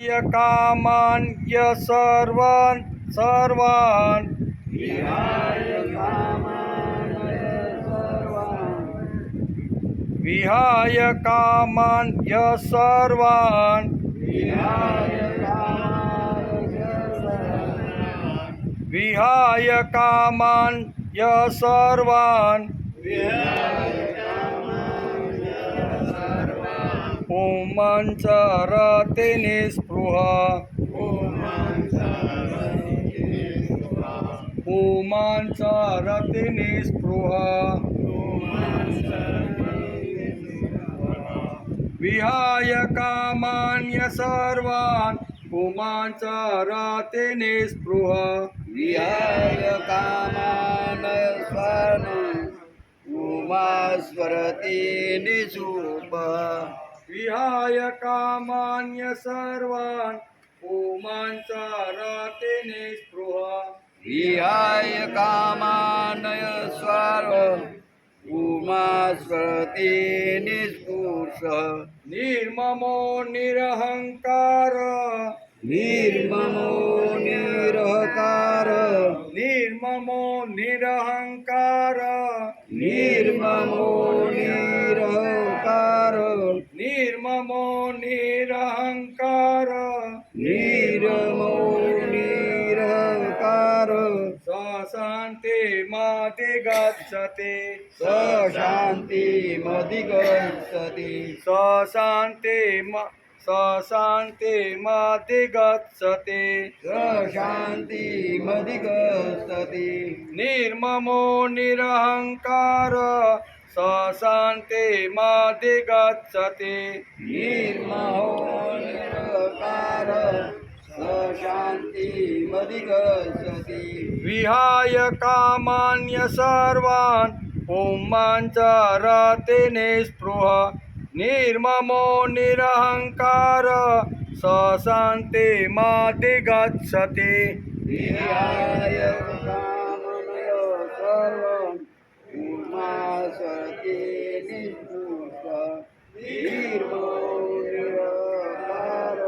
कामान् सर्वान् सर्वान् विहाय कामान् सर्वान् विहाय कामान् सर्वान् पुमांसरते निःस्पृहा पुमांसरते निःस्पृहा विहाय कामान्य सर्वान् पुमांसरते निःस्पृहा विहाय कामान् सर्वान् पुमांसरते निःस्पृहा विहाय कामान्य सर्वान् पुमांसरते निःस्पृहा विहाय कामान् सर्वान् पुमांसरते निःस्पृहा निर्ममो निरहंकार निर्ममो निरहंकार निर्ममो निरहंकार निर्ममो निरहंकार निर्ममो निरहंकार निर्ममो निरहंकार शान्तिमधिगच्छति शान्तिमधिगच्छति शान्तिमधिगच्छति शान्तिमधिगच्छति निर्ममो निरहंकार शान्तिमधिगच्छति निर्ममो निरहंकार शान्तिमधिगच्छति विहाय कामान्य सर्वान् पुमांसरते निःस्पृहा निर्ममो निरहंकार शान्तिमधिगच्छति विहाय कामनयो सर्वं पुमांसरते निःस्पृहा निर्ममो निरहंकार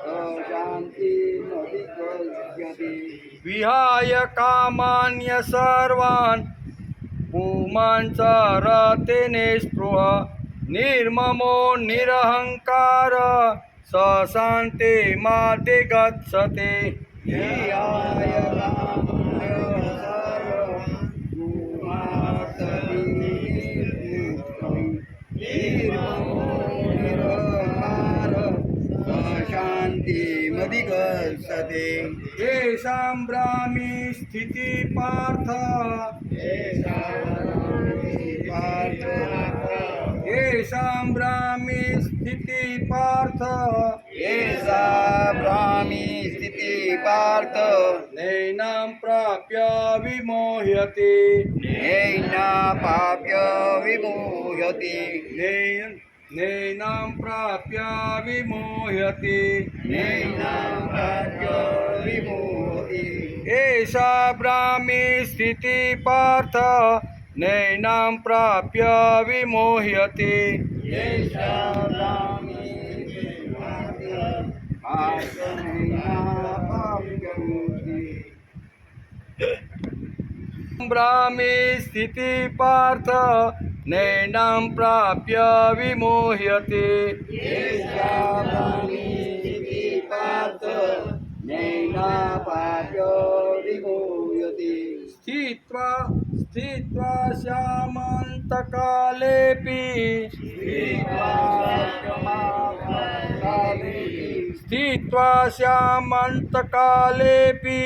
शान्तिमधिगच्छति विहाय कामान्य सर्वान् पुमांसरते निःस्पृहा निर्ममो निरहंकार शान्तिमधिगच्छति विहाय कामनयो सर्वं पुमांसरते निर्ममो निरहंकार शान्तिमधिगच्छति येषां ब्राह्मी स्थिति पार्थ येषां ब्राह्मी स्थिति पार्थ येषा ब्राह्मी स्थिति पार्थ नैनां प्राप्य विमोह्यति नैना पाप्य विमोह्यति नैनां प्राप्य विमोह्यति नैना पाप्य विमोहति एषा ब्राह्मी स्थिति पार्थ नैनां प्राप्य विमोह्यति येषा ब्राह्मी स्थिति पार्थ नैना पाप्य विमोहति ब्राह्मी स्थिति पार्थ नैनां प्राप्य विमोह्यति येषा ब्राह्मी स्थिति पार्थ नैना पाप्य विमोह्यति स्थित्वा श्यामन्तकालेऽपि स्थित्वा श्यामन्तकालेऽपि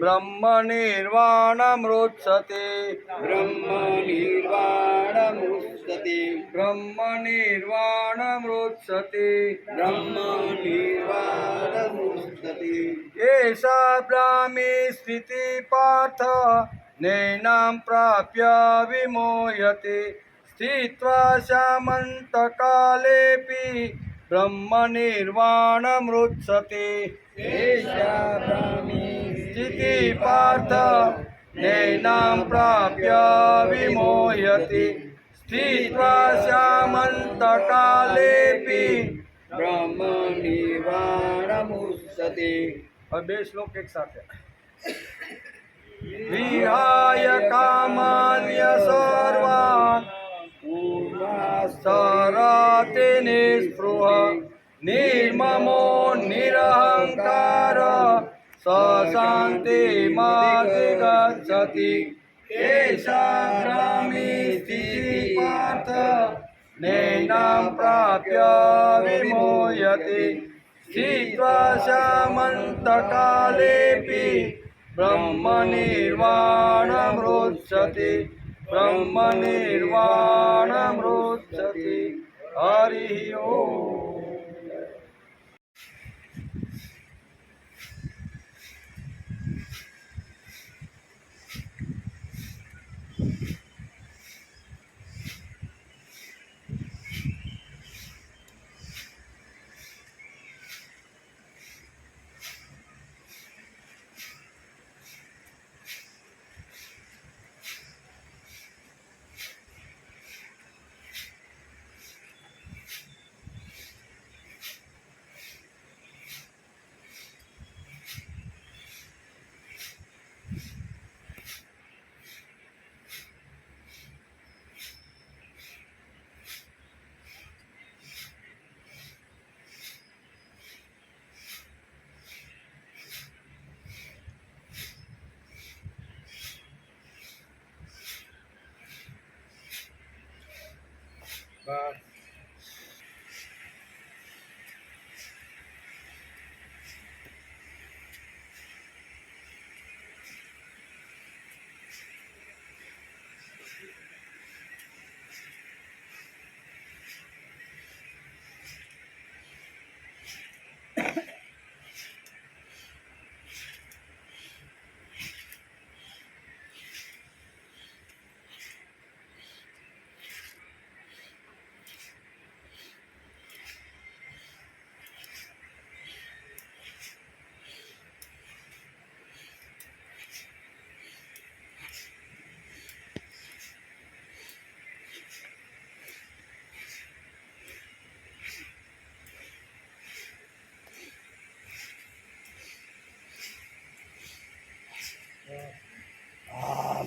ब्रह्मनिर्वाणमृच्छते ब्रह्मनिर्वाणमुच्यते ब्रह्मनिर्वाणमृच्छते ब्रह्मनिर्वाणमुच्यते एषा ब्राह्मी स्थिति पार्थ नैनां प्राप्य विमोह्यते स्थित्वा श्यामन्तकालेऽपि ब्रह्मनिर्वाणमृच्छते एषा ब्राह्मी स्थिति पार्थ नैनां प्राप्य विमोह्यति स्थित्वा श्यामन्तकालेऽपि ब्रह्म निर्वाणमुच्यते હવે બે શ્લોક એક સાથે વિહાય કામાન્ય સર્વાન સરતે નિસ્પૃહ નિર્મમો નિરહંકાર શાંતિમાધિગચ્છતિ એષા ગ્રામી સ્થિતિ પાર્થ નૈનાં પ્રાપ્ય વિમોહયતે સ્થિત્વા શ્યામन्तકાલેऽપि બ્રહ્મનિર્વાણમૃચ્છતે બ્રહ્મનિર્વાણમૃચ્છતે હરિ ઓમ. બસ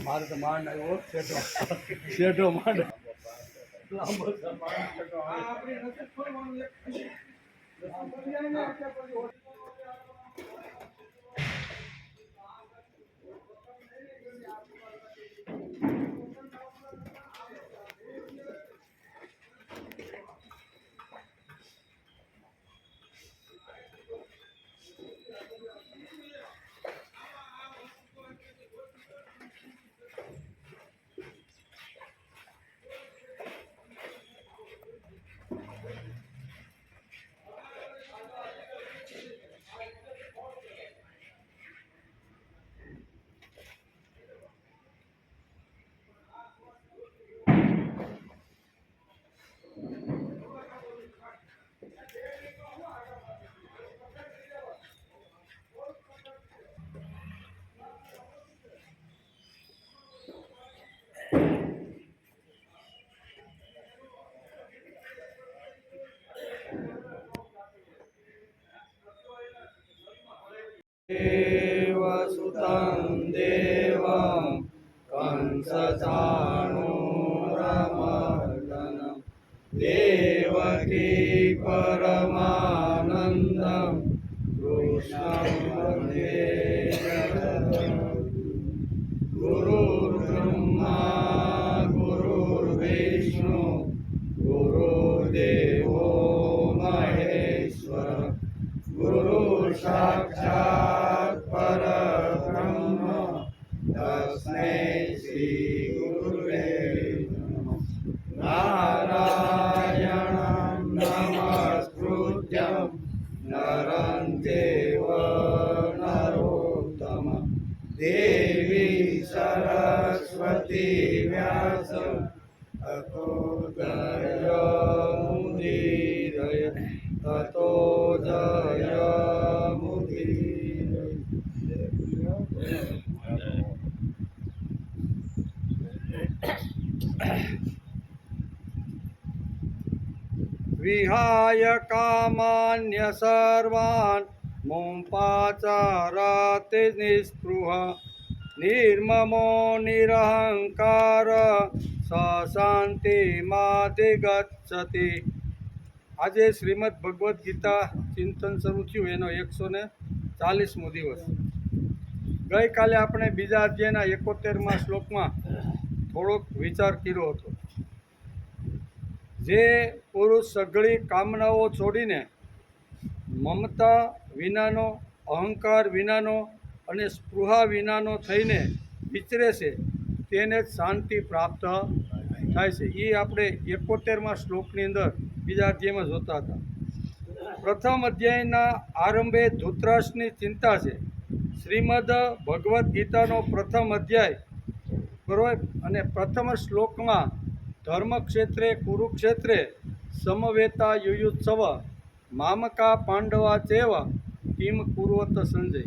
મારે તો માંડ આવ્યો શેઠો માંડ લાંબો માંડ શેઠો આપણે નથી છોડવાનું એક देवसुतं देवं कंसचाणूरमर्दनं देवकी परमानन्दं कृष्णं वन्दे गुरुर्ब्रह्मा गुरुर्विष्णु गुरुर्देवो महेश्वर गुरु साक्षात् परब्रह्म तस्मै श्री गुरुवे नमः नारायणं नमस्कृत्यं नरं चैव नरोत्तमं देवी सरस्वती व्यासं ततो जयमुदीरय ततो વિહાય કામાન્ય સર્વાન મોંપાચારતે નિસ્પૃહ નિર્મમો નિરહંકાર શાંતિમાધિગચ્છતિ. આજે શ્રીમદ ભગવદ્ ગીતા ચિંતન શરૂ થયું એનો 140મો દિવસ. ગઈકાલે આપણે બીજા અધ્યાયના 71મા શ્લોકમાં થોડોક વિચાર કર્યો હતો. જે પુરુષ સઘળી કામનાઓ છોડીને મમતા વિનાનો, અહંકાર વિનાનો અને સ્પૃહા વિનાનો થઈને વિચરે છે તેને જ શાંતિ પ્રાપ્ત થાય છે. એ આપણે 71મા શ્લોકની અંદર બીજા અધ્યાયમાં જોતા હતા. પ્રથમ અધ્યાયના આરંભે ધૃતરાષ્ટ્રની ચિંતા છે. શ્રીમદ ભગવદ્ ગીતાનો પ્રથમ અધ્યાય બરોબર, અને પ્રથમ શ્લોકમાં ધર્મક્ષેત્રે કુરુક્ષેત્રે સમવેતા યુયુત્સવ મામકા પાંડવા ચેવ કિમ કુર્વત સંજય.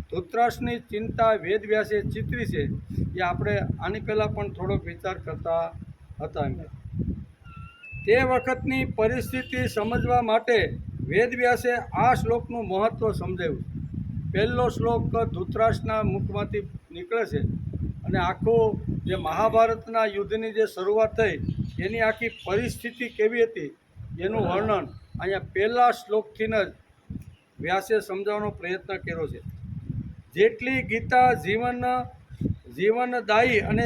ધૃતરાષ્ટ્રની ચિંતા વેદવ્યાસે ચિતરી છે. એ આપણે આની પહેલાં પણ થોડોક વિચાર કરતા હતા. તે વખતની પરિસ્થિતિ સમજવા માટે વેદવ્યાસે આ શ્લોકનું મહત્ત્વ સમજાવ્યું. પહેલો શ્લોક ધૃતરાષ્ટ્રના મુખમાંથી નીકળે છે અને આખું જે મહાભારતના યુદ્ધની જે શરૂઆત થઈ એની આખી પરિસ્થિતિ કેવી હતી એનું વર્ણન અહીંયા પહેલા શ્લોકથી જ વ્યાસે સમજાવવાનો પ્રયત્ન કર્યો છે. જેટલી ગીતા જીવનદાયી અને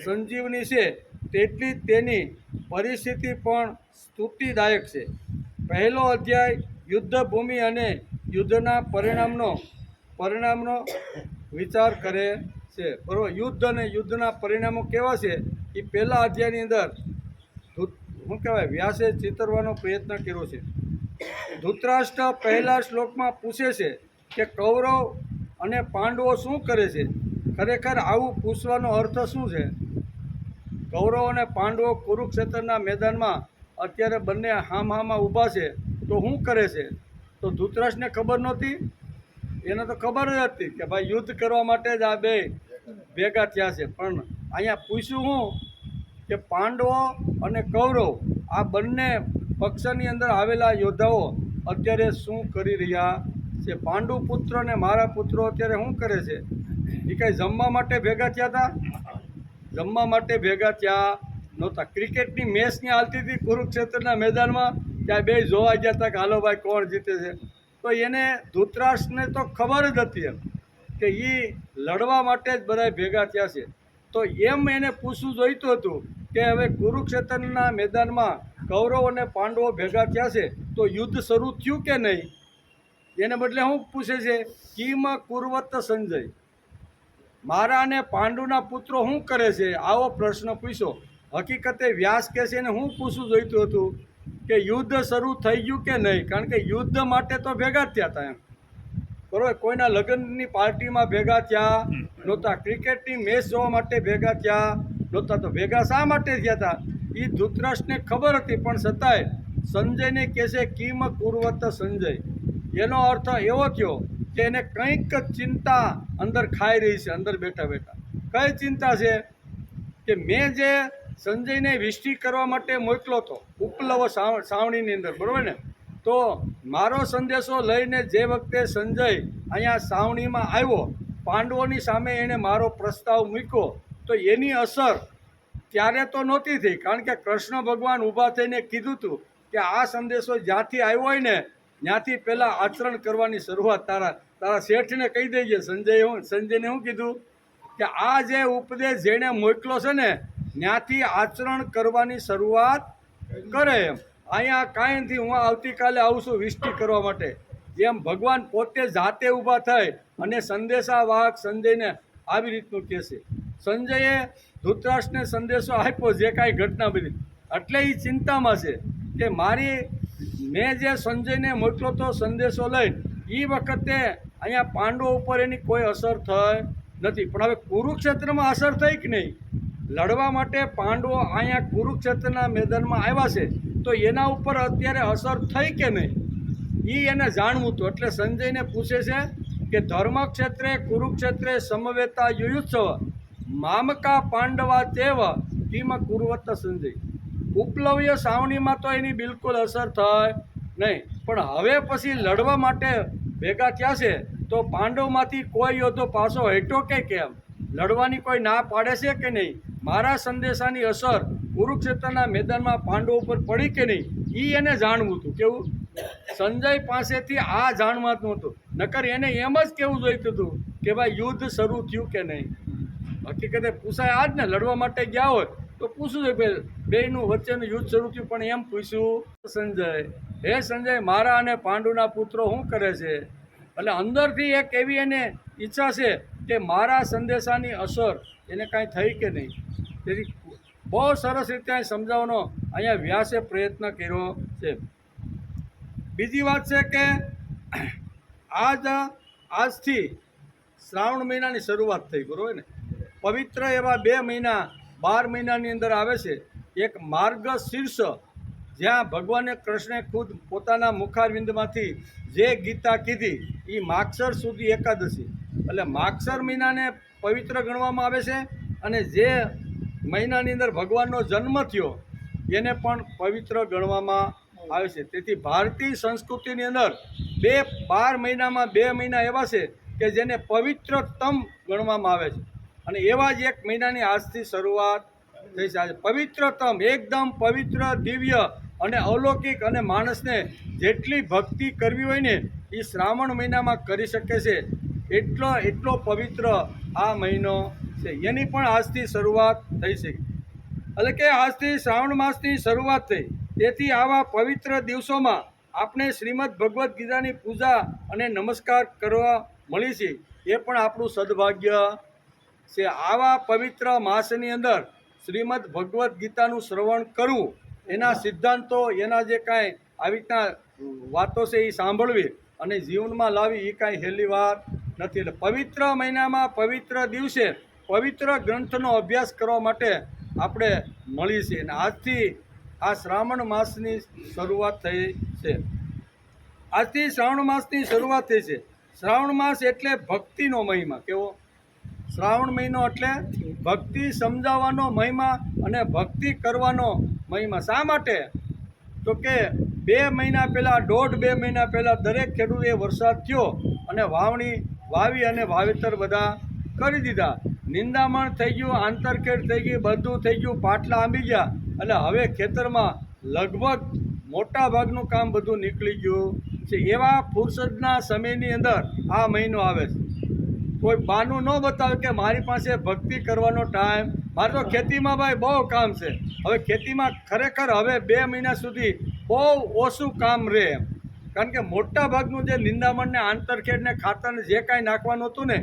સંજીવની છે તેટલી તેની પરિસ્થિતિ પણ સ્તુતિદાયક છે. પહેલો અધ્યાય યુદ્ધભૂમિ અને યુદ્ધના પરિણામનો વિચાર કરે છે. બરાબર, યુદ્ધ અને યુદ્ધના પરિણામો કેવા છે એ પહેલા અધ્યાયની અંદર શું કહેવાય વ્યાસે ચિતરવાનો પ્રયત્ન કર્યો છે. ધૃતરાષ્ટ્ર પહેલા શ્લોકમાં પૂછે છે કે કૌરવ અને પાંડવો શું કરે છે. ખરેખર આવું પૂછવાનો અર્થ શું છે? કૌરવ અને પાંડવો કુરુક્ષેત્રના મેદાનમાં અત્યારે બંને હામાં ઊભા છે તો શું કરે છે? તો ધૃતરાષ્ટ્રને ખબર નહોતી? એને તો ખબર જ હતી કે ભાઈ યુદ્ધ કરવા માટે જ આ બે ભેગા થયા છે. પણ અહીંયા પૂછ્યું શું કે પાંડવો અને કૌરવ આ બંને પક્ષની અંદર આવેલા યોદ્ધાઓ અત્યારે શું કરી રહ્યા છે? પાંડુ પુત્ર અને મારા પુત્રો અત્યારે શું કરે છે? એ કાંઈ જમવા માટે ભેગા થયા હતા? જમવા માટે ભેગા થયા નહોતા. ક્રિકેટની મેચની હાલતી હતી કુરુક્ષેત્રના મેદાનમાં, ત્યાં બે જોવા ગયા હતા કે હાલો ભાઈ કોણ જીતે છે. તો એને ધૃતરાષ્ટ્રને તો ખબર જ હતી એમ કે એ લડવા માટે જ બધા ભેગા થયા છે. તો એમ એને પૂછવું જોઈતું હતું કે હવે કુરુક્ષેત્રના મેદાનમાં કૌરવ અને પાંડવો ભેગા થયા છે તો યુદ્ધ શરૂ થયું કે નહીં? એને બદલે શું પૂછે છે? કિમ કુર્વત સંજય, મારા અને પાંડુના પુત્રો શું કરે છે? આવો પ્રશ્ન પૂછ્યો. હકીકતે વ્યાસ કહે છે એને હું પૂછવું જોઈતું હતું કે યુદ્ધ શરૂ થઈ ગયું કે નહીં, કારણ કે યુદ્ધ માટે તો ભેગા જ થયા હતા એમ. બરાબર, કોઈના લગ્નની પાર્ટીમાં ભેગા થયા નહોતા, ક્રિકેટની મેચ જોવા માટે ભેગા થયા નહોતા. તો ભેગા શા માટે થયા હતા એ ધૃતરાષ્ટ્રને ખબર હતી, પણ છતાંય સંજયને કહે છે કિમ કુર્વત સંજય. એનો અર્થ એવો થયો કે એને કંઈક ચિંતા અંદર ખાઈ રહી છે. અંદર બેઠા બેઠા કઈ ચિંતા છે કે મેં જે સંજયને વિષ્ટિ કરવા માટે મોકલો હતો ઉપલવ સાવણીની અંદર, બરાબર ને? તો મારો સંદેશો લઈને જે વખતે સંજય અહીંયા સાવણીમાં આવ્યો, પાંડવોની સામે એણે મારો પ્રસ્તાવ મૂક્યો, તો એની અસર ત્યારે તો નહોતી થઈ, કારણ કે કૃષ્ણ ભગવાન ઊભા થઈને કીધું હતું કે આ સંદેશો જ્યાંથી આવ્યો હોય ને ત્યાંથી પહેલાં આચરણ કરવાની શરૂઆત તારા શેઠને કહી દેજે. સંજયને શું કીધું કે આ જે ઉપદેશ જેણે મોકલો છે ને ત્યાંથી આચરણ કરવાની શરૂઆત કરે એમ. અહીંયા કાંઈ નથી, હું આવતીકાલે આવું છું વિષ્ટિ કરવા માટે. જેમ ભગવાન પોતે જાતે ઊભા થાય અને સંદેશાવાહક સંજયને આવી રીતનું કહેશે. સંજયે ધૃતરાષ્ટ્રને સંદેશો આપ્યો જે કાંઈ ઘટના બની, એટલે એ ચિંતામાં છે કે મેં જે સંજયને મોકલો તો સંદેશો લઈને એ વખતે અહીંયા પાંડવો ઉપર એની કોઈ અસર થઈ નથી. પણ હવે કુરુક્ષેત્રમાં અસર થઈ કે નહીં? લડવા માટે પાંડવો અહીંયા કુરુક્ષેત્રના મેદાનમાં આવ્યા છે તો એના ઉપર અત્યારે અસર થઈ કે નહીં એ એને જાણવું હતું. એટલે સંજયને પૂછે છે કે ધર્મક્ષેત્રે કુરુક્ષેત્રે સમવેતા યુયુત્સવ મામકા પાંડવા તેવ કિમ કુર્વત સંજય. ઉપલવ્ય સાવણીમાં તો એની બિલકુલ અસર થાય નહીં, પણ હવે પછી લડવા માટે ભેગા થયા છે તો પાંડવમાંથી કોઈ યોદ્ધો પાછો હટ્યો કે કેમ? લડવાની કોઈ ના પાડે છે કે નહીં? મારા સંદેશાની અસર કુરુક્ષેત્રના મેદાનમાં પાંડવો ઉપર પડી કે નહીં, એ એને જાણવું હતું. કેવું? સંજય પાસેથી આ જાણવાનું હતું, નકર એને એમ જ કહેવું જોઈતું હતું કે ભાઈ યુદ્ધ શરૂ થયું કે નહીં. હકીકતે પૂછાય આજ ને, લડવા માટે ગયા હોય તો પૂછવું જોઈએ બેયનું વચ્ચેનું યુદ્ધ શરૂ થયું, પણ એમ પૂછ્યું સંજય, હે સંજય, મારા અને પાંડુના પુત્રો શું કરે છે? એટલે અંદરથી એક એવી એને ઈચ્છા છે કે મારા સંદેશાની અસર એને કાંઈ થઈ કે નહીં. તેથી બહુ સરસ રીતે સમજાવવાનો અહીંયા વ્યાસે પ્રયત્ન કર્યો છે. બીજી વાત છે કે આજથી શ્રાવણ મહિનાની શરૂઆત થઈ, બરોબર ને? પવિત્ર એવા 2 મહિના 12 મહિનાની અંદર આવે છે. એક માર્ગશીર્ષ, જ્યાં ભગવાને કૃષ્ણે ખુદ પોતાના મુખારવિંદમાંથી જે ગીતા કીધી એ માગસર સુધી એકાદશી, એટલે માગસર મહિનાને પવિત્ર ગણવામાં આવે છે. અને જે મહિનાની અંદર ભગવાનનો જન્મ થયો એને પણ પવિત્ર ગણવામાં આવે છે. તેથી ભારતીય સંસ્કૃતિની અંદર 12 મહિનામાં 2 મહિના એવા છે કે જેને પવિત્રતમ ગણવામાં આવે છે, અને એવા જ એક મહિનાની આજથી શરૂઆત થઈ છે. આજે પવિત્રતમ, એકદમ પવિત્ર, દિવ્ય અને અલૌકિક, અને માણસને જેટલી ભક્તિ કરવી હોય ને એ શ્રાવણ મહિનામાં કરી શકે છે. એટલો પવિત્ર આ મહિનો છે. એની પણ આજથી શરૂઆત થઈ છે, એટલે કે આજથી શ્રાવણ માસની શરૂઆત થઈ. તેથી આવા પવિત્ર દિવસોમાં આપણે શ્રીમદ ભગવદ્ ગીતાની પૂજા અને નમસ્કાર કરવા મળી છે, એ પણ આપણું સદભાગ્ય છે. આવા પવિત્ર માસની અંદર શ્રીમદ ભગવદ્ ગીતાનું શ્રવણ કરવું, એના સિદ્ધાંતો, એના જે કાંઈ આવી રીતના વાતો છે એ સાંભળવી અને જીવનમાં લાવી એ કાંઈ હેલી વાત નથી. એટલે પવિત્ર મહિનામાં પવિત્ર દિવસે પવિત્ર ગ્રંથનો અભ્યાસ કરવા માટે આપણે મળી છે. અને આજથી આ શ્રાવણ માસની શરૂઆત થઈ છે. આજથી શ્રાવણ માસની શરૂઆત થઈ છે. શ્રાવણ માસ એટલે ભક્તિનો મહિમા. કેવો? શ્રાવણ મહિનો એટલે ભક્તિ સમજાવવાનો મહિમા અને ભક્તિ કરવાનો મહિમા. શા માટે? તો કે 2 મહિના પહેલાં, 1.5-2 મહિના પહેલાં દરેક ખેડૂતે વરસાદ થયો અને વાવી અને વાવેતર બધા કરી દીધા. નિંદામણ થઈ ગયું, આંતરખેડ થઈ ગઈ, બધું થઈ ગયું, પાટલા આંબી ગયા. એટલે હવે ખેતરમાં લગભગ મોટા ભાગનું કામ બધું નીકળી ગયું છે. એવા ફુરસદના સમયની અંદર આ મહિનો આવે છે. કોઈ બાનું ન બતાવે કે મારી પાસે ભક્તિ કરવાનો ટાઈમ, મારે તો ખેતીમાં ભાઈ બહુ કામ છે. હવે ખેતીમાં ખરેખર હવે 2 મહિના સુધી બહુ ઓછું કામ રહે, કારણ કે મોટા ભાગનું જે નિંદામણ ને આંતરખેડ ને ખાતર ને જે કાંઈ નાખવાનું હતું ને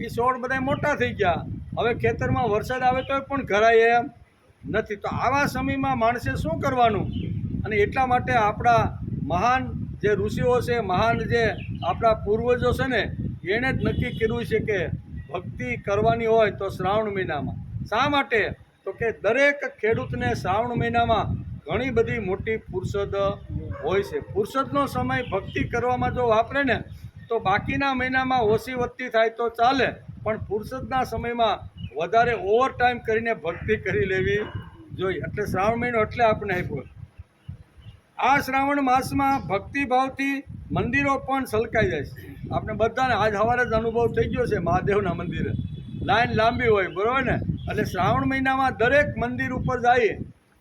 એ છોડ બધા મોટા થઈ ગયા. હવે ખેતરમાં વરસાદ આવે તો પણ ઘરાય એમ નથી. તો આવા સમયમાં માણસે શું કરવાનું? અને એટલા માટે આપણા મહાન જે ઋષિઓ છે, મહાન જે આપણા પૂર્વજો છે ને, એણે જ નક્કી કર્યું છે કે ભક્તિ કરવાની હોય તો શ્રાવણ મહિનામાં. શા માટે? તો કે દરેક ખેડૂતને શ્રાવણ મહિનામાં ઘણી બધી મોટી ફુરસદ હોય છે. ફુરસદનો સમય ભક્તિ કરવામાં જો વાપરે ને તો બાકીના મહિનામાં ઓછી વધતી થાય તો ચાલે, પણ ફુરસદના સમયમાં વધારે ઓવર ટાઈમ કરીને ભક્તિ કરી લેવી જોઈએ. એટલે શ્રાવણ મહિનો એટલે આપણે આપ્યો. આ શ્રાવણ માસમાં ભક્તિભાવથી મંદિરો પણ છલકાઈ જાય છે. આપણે બધાને આજ સવારે જ અનુભવ થઈ ગયો છે. મહાદેવના મંદિરે લાઈન લાંબી હોય, બરાબર ને? એટલે શ્રાવણ મહિનામાં દરેક મંદિર ઉપર જઈએ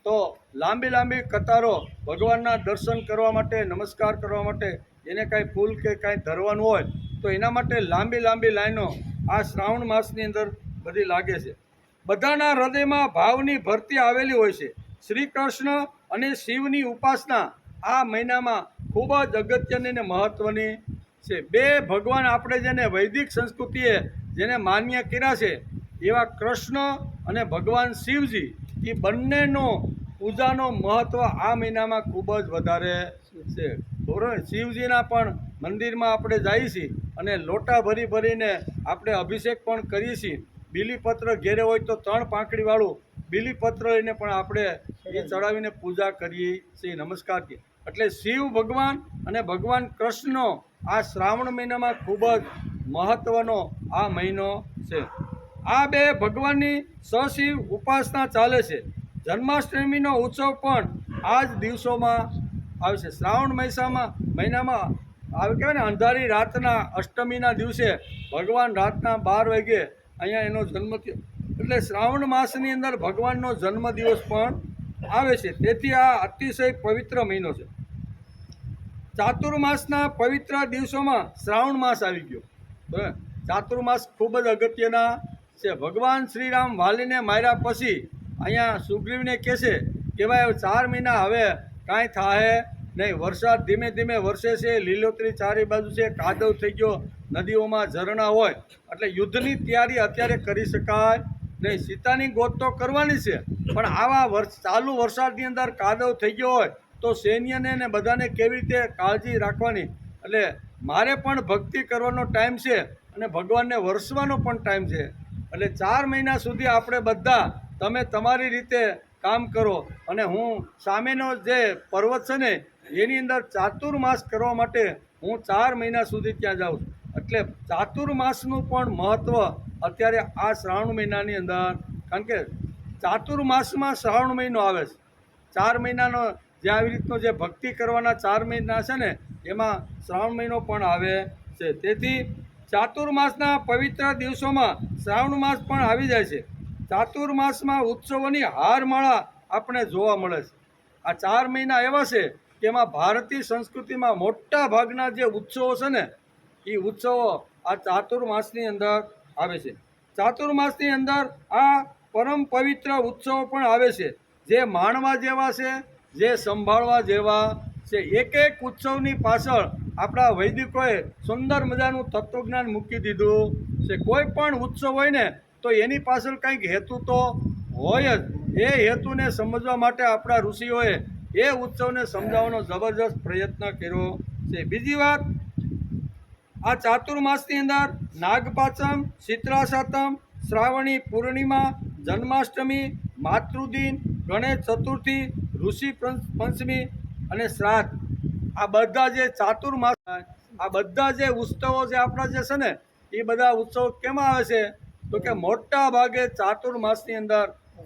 તો લાંબી કતારો, ભગવાનના દર્શન કરવા માટે, નમસ્કાર કરવા માટે, એને કાંઈ ફૂલ કે કાંઈ ધરવાનું હોય તો એના માટે લાંબી લાઈનો આ શ્રાવણ માસની અંદર બધી લાગે છે. બધાના હૃદયમાં ભાવની ભરતી આવેલી હોય છે. શ્રી કૃષ્ણ અને શિવની ઉપાસના આ મહિનામાં ખૂબ જ અગત્યની અને મહત્ત્વની છે. 2 ભગવાન આપણે જેને વૈદિક સંસ્કૃતિએ જેને માન્ય કર્યા છે એવા કૃષ્ણ અને ભગવાન શિવજી, એ બંનેનો પૂજાનો મહત્ત્વ આ મહિનામાં ખૂબ જ વધારે છે, બરાબર? શિવજીના પણ મંદિરમાં આપણે જઈએ છીએ અને લોટા ભરીને આપણે અભિષેક પણ કરીએ છીએ. બીલીપત્ર ઘેરે હોય તો 3 પાંખડીવાળું બીલીપત્ર લઈને પણ આપણે એ ચડાવીને પૂજા કરીએ છીએ, નમસ્કાર કરીએ. એટલે શિવ ભગવાન અને ભગવાન કૃષ્ણનો આ શ્રાવણ મહિનામાં ખૂબ જ મહત્ત્વનો આ મહિનો છે. આ 2 ભગવાનની સશિવ ઉપાસના ચાલે છે. જન્માષ્ટમીનો ઉત્સવ પણ આ જ દિવસોમાં આવશે. શ્રાવણ મહિનામાં આવે કહેવાય ને અંધારી રાતના અષ્ટમીના દિવસે ભગવાન રાતના 12 વાગે અહીંયા એનો જન્મ થયો. એટલે શ્રાવણ માસની અંદર ભગવાનનો જન્મદિવસ પણ આવે છે. તેથી આ અતિશય પવિત્ર મહિનો છે. ચાતુર્માસના પવિત્ર દિવસોમાં શ્રાવણ માસ આવી ગયો. બરાબર. ચાતુર્માસ ખૂબ જ અગત્યના છે. ભગવાન શ્રીરામ વાલીને માર્યા પછી અહીંયા સુગ્રીવને કહેશે કે ભાઈ 4 મહિના હવે કાંઈ થાય નહીં. વરસાદ ધીમે ધીમે વરસે છે, લીલોતરી ચારે બાજુ છે, કાદવ થઈ ગયો, નદીઓમાં ઝરણા હોય, એટલે યુદ્ધની તૈયારી અત્યારે કરી શકાય નહીં. સીતાની ગોત તો કરવાની છે, પણ આવા ચાલુ વરસાદની અંદર કાદવ થઈ ગયો હોય તો સૈન્યને ને બધાને કેવી રીતે કાળજી રાખવાની. એટલે મારે પણ ભક્તિ કરવાનો ટાઈમ છે અને ભગવાનને વરસવાનો પણ ટાઈમ છે. એટલે 4 મહિના સુધી આપણે બધા તમે તમારી રીતે કામ કરો અને હું સામેનો જે પર્વત છે ને એની અંદર ચાતુર્માસ કરવા માટે હું 4 મહિના સુધી ત્યાં જાઉં છું. એટલે ચાતુર્માસનું પણ મહત્ત્વ અત્યારે આ શ્રાવણ મહિનાની અંદર, કારણ કે ચાતુર્માસમાં શ્રાવણ મહિનો આવે છે. 4 મહિનાનો જે આવી રીતનો જે ભક્તિ કરવાના 4 મહિના છે ને એમાં શ્રાવણ મહિનો પણ આવે છે. તેથી ચાતુર્માસના પવિત્ર દિવસોમાં શ્રાવણ માસ પણ આવી જાય છે. ચાતુર્માસમાં ઉત્સવોની હારમાળા આપણે જોવા મળે છે. આ 4 મહિના એવા છે કે એમાં ભારતીય સંસ્કૃતિમાં મોટા ભાગના જે ઉત્સવો છે ને એ ઉત્સવો આ ચાતુર્માસની અંદર આવે છે. ચાતુર્માસની અંદર આ પરમ પવિત્ર ઉત્સવો પણ આવે છે જે માણવા જેવા છે, જે સંભાળવા જેવા છે. એક એક ઉત્સવની પાછળ આપણા વૈદિકોએ સુંદર મજાનું તત્વજ્ઞાન મૂકી દીધું છે. કોઈ પણ ઉત્સવ હોય ને તો એની પાછળ કંઈક હેતુ તો હોય જ. એ હેતુને સમજવા માટે આપણા ઋષિઓએ એ ઉત્સવને સમજાવવાનો જબરજસ્ત પ્રયત્ન કર્યો છે. બીજી વાત, આ ચાતુર્માસની અંદર નાગપાંચમ, શીતળા સાતમ, શ્રાવણી પૂર્ણિમા, જન્માષ્ટમી, માતૃદિન, ગણેશ ચતુર્થી, ઋષિ પંચમી અને શ્રાદ્ધ, આ બધા જે ચાતુર્માસ, આ બધા જે ઉત્સવો જે આપણા જે છે ને એ બધા ઉત્સવો કેમાં આવે છે તો કે મોટા ભાગે ચાતુર્માસની અંદર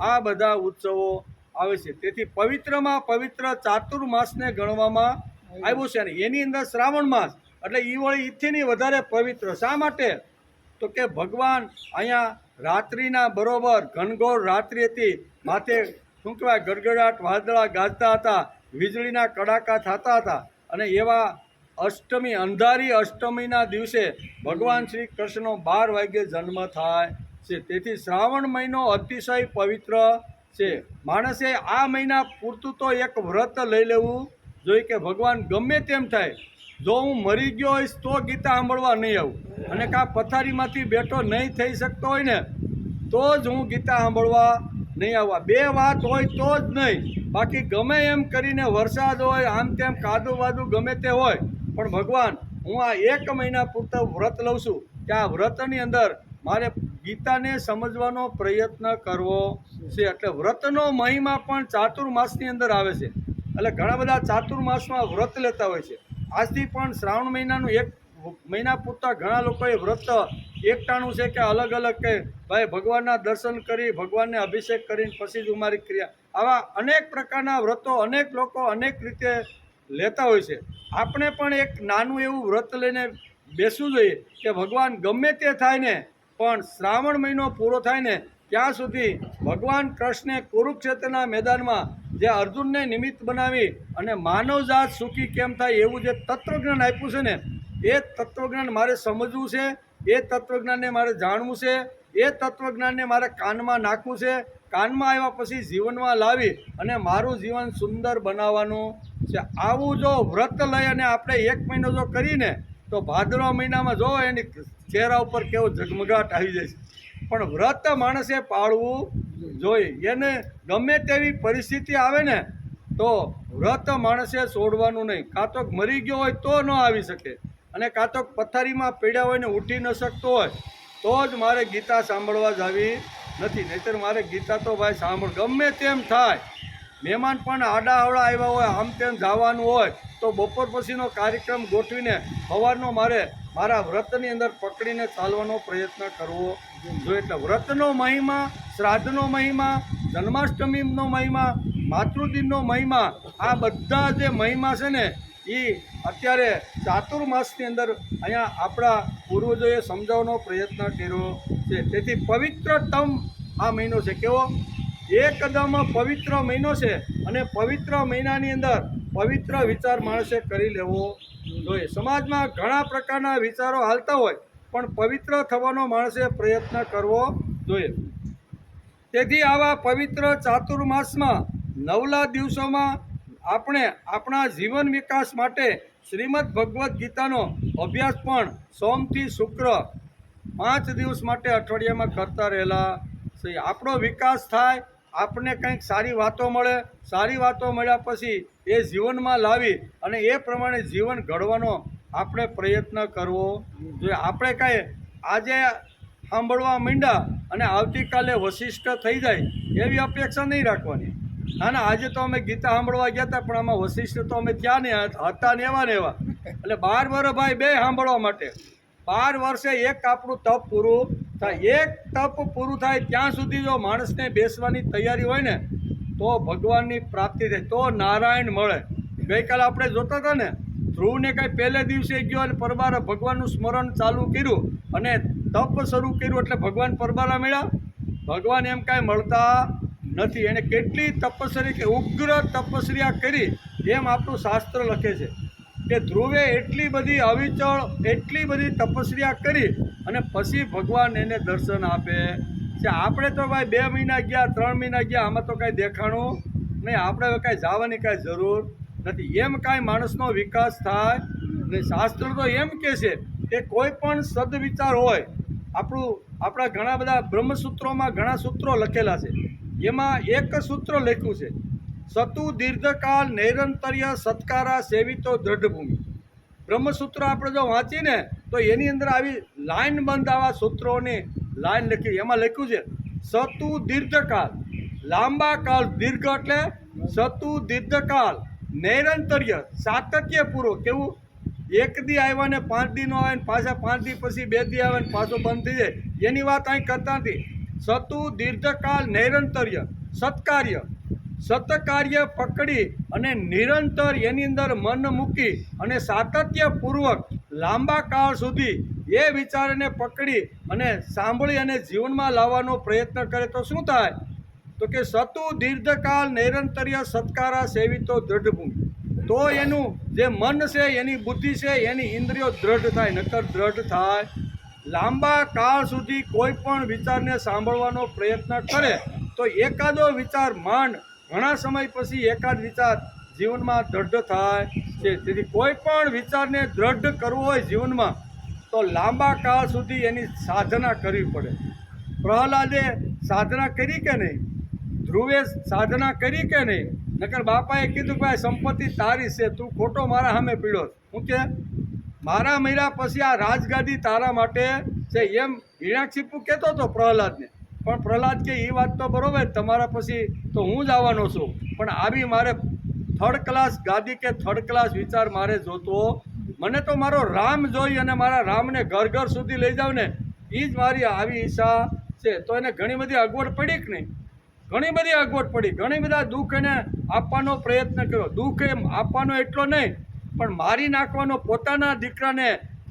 આ બધા ઉત્સવો આવે છે. તેથી પવિત્રમાં પવિત્ર ચાતુર્માસને ગણવામાં આવ્યું છે. અને એની અંદર શ્રાવણ માસ એટલે એ વળી ઈથીની વધારે પવિત્ર. શા માટે તો કે ભગવાન અહીંયા રાત્રિના બરોબર ઘનઘોર રાત્રિ હતી, માથે શું કહેવાય ગડગડાટ વાદળા ગાજતા હતા, વીજળીના કડાકા થતા હતા, અને એવા અષ્ટમી અંધારી અષ્ટમીના દિવસે ભગવાન શ્રી કૃષ્ણનો 12 વાગ્યે જન્મ થાય છે. તેથી શ્રાવણ મહિનો અતિશય પવિત્ર છે. માણસે આ મહિના પૂરતું તો એક વ્રત લઈ લેવું જોઈએ કે ભગવાન ગમે તેમ થાય, જો હું મરી ગયો હોઈશ તો ગીતા સાંભળવા નહીં આવું, અને કાં પથારીમાંથી બેઠો નહીં થઈ શકતો હોય ને તો જ હું ગીતા સાંભળવા નહીં આવવા. 2 વાત હોય તો જ નહીં. બાકી ગમે એમ કરીને વરસાદ હોય, આમ તેમ કાદુ વાદુ ગમે તે હોય, પણ ભગવાન હું આ 1 મહિના પૂરતું વ્રત લઉં છું કે આ વ્રતની અંદર મારે ગીતાને સમજવાનો પ્રયત્ન કરવો છે. એટલે વ્રતનો મહિમા પણ ચાતુર્માસની અંદર આવે છે. એટલે ઘણા બધા ચાતુર્માસમાં વ્રત લેતા હોય છે. આજથી પણ શ્રાવણ મહિનાનું 1 મહિના પૂરતા ઘણા લોકોએ વ્રત એકટાણું છે કે અલગ અલગ કે ભાઈ ભગવાનના દર્શન કરી, ભગવાનને અભિષેક કરીને પછી જ અમારી ક્રિયા, આવા અનેક પ્રકારના વ્રતો અનેક લોકો અનેક રીતે લેતા હોય છે. આપણે પણ એક નાનું એવું વ્રત લઈને બેસવું જોઈએ કે ભગવાન ગમે તે થાય ને પણ શ્રાવણ મહિનો પૂરો થાય ને ત્યાં સુધી ભગવાન કૃષ્ણે કુરુક્ષેત્રના મેદાનમાં જે અર્જુનને નિમિત્ત બનાવી અને માનવજાત સુખી કેમ થાય એવું જે તત્વજ્ઞાન આપ્યું છે ને એ તત્વજ્ઞાન મારે સમજવું છે, એ તત્વજ્ઞાનને મારે જાણવું છે, એ તત્વજ્ઞાનને મારે કાનમાં નાખવું છે. કાનમાં આવ્યા પછી જીવનમાં લાવી અને મારું જીવન સુંદર બનાવવાનું છે. આવું જો વ્રત લઈ અને આપણે 1 મહિનો જો કરીને તો ભાદરવા મહિનામાં જો એની ચહેરા ઉપર કેવો ઝગમગાટ આવી જાય છે. પણ વ્રત માણસે પાળવું જોઈએ. એને ગમે તેવી પરિસ્થિતિ આવે ને તો વ્રત માણસે છોડવાનું નહીં. કાં તો મરી ગયો હોય તો ન આવી શકે, અને કાં તો પથારીમાં પીડ્યા હોય ને ઉઠી ન શકતો હોય તો જ મારે ગીતા સાંભળવા જ આવી નથી. નહીંતર મારે ગીતા તો ભાઈ સાંભળ, ગમે તેમ થાય. મહેમાન પણ આડા અવળા આવ્યા હોય, આમ તેમ જવાનું હોય તો બપોર પછીનો કાર્યક્રમ ગોઠવીને સવારનો મારે મારા વ્રતની અંદર પકડીને ચાલવાનો પ્રયત્ન કરવો જોઈએ. એટલે વ્રતનો મહિમા, શ્રાદ્ધનો મહિમા, જન્માષ્ટમીનો મહિમા, માતૃદિનનો મહિમા, આ બધા જે મહિમા છે ને એ અત્યારે ચાતુર્માસની અંદર અહીંયા આપણા પૂર્વજોએ સમજાવવાનો પ્રયત્ન કર્યો છે. તેથી પવિત્રતમ આ મહિનો છે. કેવો? એકદમ પવિત્ર મહિનો છે અને પવિત્ર મહિનાની અંદર પવિત્ર વિચાર માણસે કરી લેવો જોઈએ. સમાજમાં ઘણા પ્રકારના વિચારો હાલતા હોય પણ પવિત્ર થવાનો માણસે પ્રયત્ન કરવો જોઈએ. તેથી આવા પવિત્ર ચાતુર્માસમાં નવલા દિવસોમાં આપણે આપણા જીવન વિકાસ માટે શ્રીમદ ભગવદ્ ગીતાનો અભ્યાસ પણ સોમથી શુક્ર 5 દિવસ માટે અઠવાડિયામાં કરતા રહેલા છે. આપણો વિકાસ થાય, આપણને કંઈક સારી વાતો મળે, સારી વાતો મળ્યા પછી એ જીવનમાં લાવી અને એ પ્રમાણે જીવન ઘડવાનો આપણે પ્રયત્ન કરવો જોઈએ. આપણે કાંઈ આજે સાંભળવા માંડ્યા અને આવતીકાલે વશિષ્ઠ થઈ જાય એવી અપેક્ષા નહીં રાખવાની. ના ના, આજે તો અમે ગીતા સાંભળવા ગયા હતા પણ આમાં વશિષ્ઠ તો અમે ત્યાં ને હતા ને એવા. એટલે 12 વર્ષ ભાઈ બે સાંભળવા માટે 12 વર્ષે એક આપણું તપ પૂરું થાય. એક તપ પૂરું થાય ત્યાં સુધી જો માણસને બેસવાની તૈયારી હોય ને તો ભગવાનની પ્રાપ્તિ થાય, તો નારાયણ મળે. ગઈકાલે આપણે જોતા હતા ને, ધ્રુવને કંઈ પહેલે દિવસે ગયો અને પરબારા ભગવાનનું સ્મરણ ચાલુ કર્યું અને તપ શરૂ કર્યું એટલે ભગવાન પરબારા મળ્યા? ભગવાન એમ કાંઈ મળતા નથી. એને કેટલી તપસ્યા કે ઉગ્ર તપસ્યા કરી એમ આપણું શાસ્ત્ર લખે છે કે ધ્રુવે એટલી બધી અવિચળ એટલી બધી તપસ્યા કરી અને પછી ભગવાન એને દર્શન આપે છે. આપણે તો ભાઈ 2 મહિના ગયા, 3 મહિના ગયા, આમાં તો કાંઈ દેખાણું નહીં. આપણે હવે કાંઈ જવાની કાંઈ જરૂર નથી. એમ કાંઈ માણસનો વિકાસ થાય ને. શાસ્ત્ર તો એમ કહે છે કે કોઈ પણ સદવિચાર હોય, આપણા ઘણા બધા બ્રહ્મસૂત્રોમાં ઘણા સૂત્રો લખેલા છે. એમાં એક સૂત્ર લખ્યું છે, સતુ દીર્ઘકાળ નૈરંતર્ય સત્કારા સેવિતો દ્રઢભૂમિ. બ્રહ્મસૂત્ર આપણે જો વાંચીને તો એની અંદર આવી લાઈન બંધ આવા સૂત્રોની લાઈન લખી. એમાં લખ્યું છે સતુ દીર્ઘકાળ, લાંબા કાળ, દીર્ઘ એટલે સતુ દીર્ઘકાળ, નૈરંતર્ય સાતત્યપૂર્વક. કેવું? એક દી આવ્યા ને 5 દી નો આવે ને પાછા 5 દી પછી 2 દી આવે ને પાછો બંધ થઈ જાય, એની વાત અહીં કરતા નથી. સતુ દીર્ઘકાળ નૈરંતર્ય સત્કાર્ય, સતકાર્ય પકડી અને નિરંતર એની અંદર મન મૂકી અને સાતત્યપૂર્વક લાંબા કાળ સુધી એ વિચારને પકડી અને સાંભળી અને જીવનમાં લાવવાનો પ્રયત્ન કરે તો શું થાય? તો કે સતુ દીર્ઘકાળ નૈરંતર્ય સત્કારા સેવિતો દ્રઢભૂમિ. તો એનું જે મન છે, એની બુદ્ધિ છે, એની ઇન્દ્રિયો દ્રઢ થાય, નકર દ્રઢ થાય. લાંબા કાળ સુધી કોઈ પણ વિચારને સાંભળવાનો પ્રયત્ન કરે તો એકાદો વિચાર માંડ ઘણા સમય પછી એકાદ વિચાર જીવનમાં દ્રઢ થાય છે. તેથી કોઈ પણ વિચારને દ્રઢ કરવો હોય જીવનમાં તો લાંબા કાળ સુધી એની સાધના કરવી પડે. પ્રહલાદે સાધના કરી કે નહીં? ધ્રુવે સાધના કરી કે નહીં? નકર બાપાએ કીધું કે ભાઈ સંપત્તિ તારી છે, તું ખોટો મારા સામે પીડ્યો. હું કે મારા મર્યા પછી આ રાજગાદી તારા માટે છે એમ હિરણ્યકશિપુ કહેતો હતો પ્રહલાદને. પણ પ્રહલાદ કે એ વાત તો બરોબર, તમારા પછી તો હું જ આવવાનો છું, પણ આવી મારે 3rd ક્લાસ ગાદી કે 3rd ક્લાસ વિચાર મારે જોતો. મને તો મારો રામ જોઈ અને મારા રામને ઘર ઘર સુધી લઈ જાવ ને, એ જ મારી આવી ઈચ્છા છે. તો એને ઘણી બધી અગવડ પડી કે નહીં? ઘણી બધી અગવડ પડી, ઘણી બધા દુઃખ એને આપવાનો પ્રયત્ન કર્યો. દુઃખ એમ આપવાનો એટલો નહીં પણ મારી નાખવાનો, પોતાના દીકરાને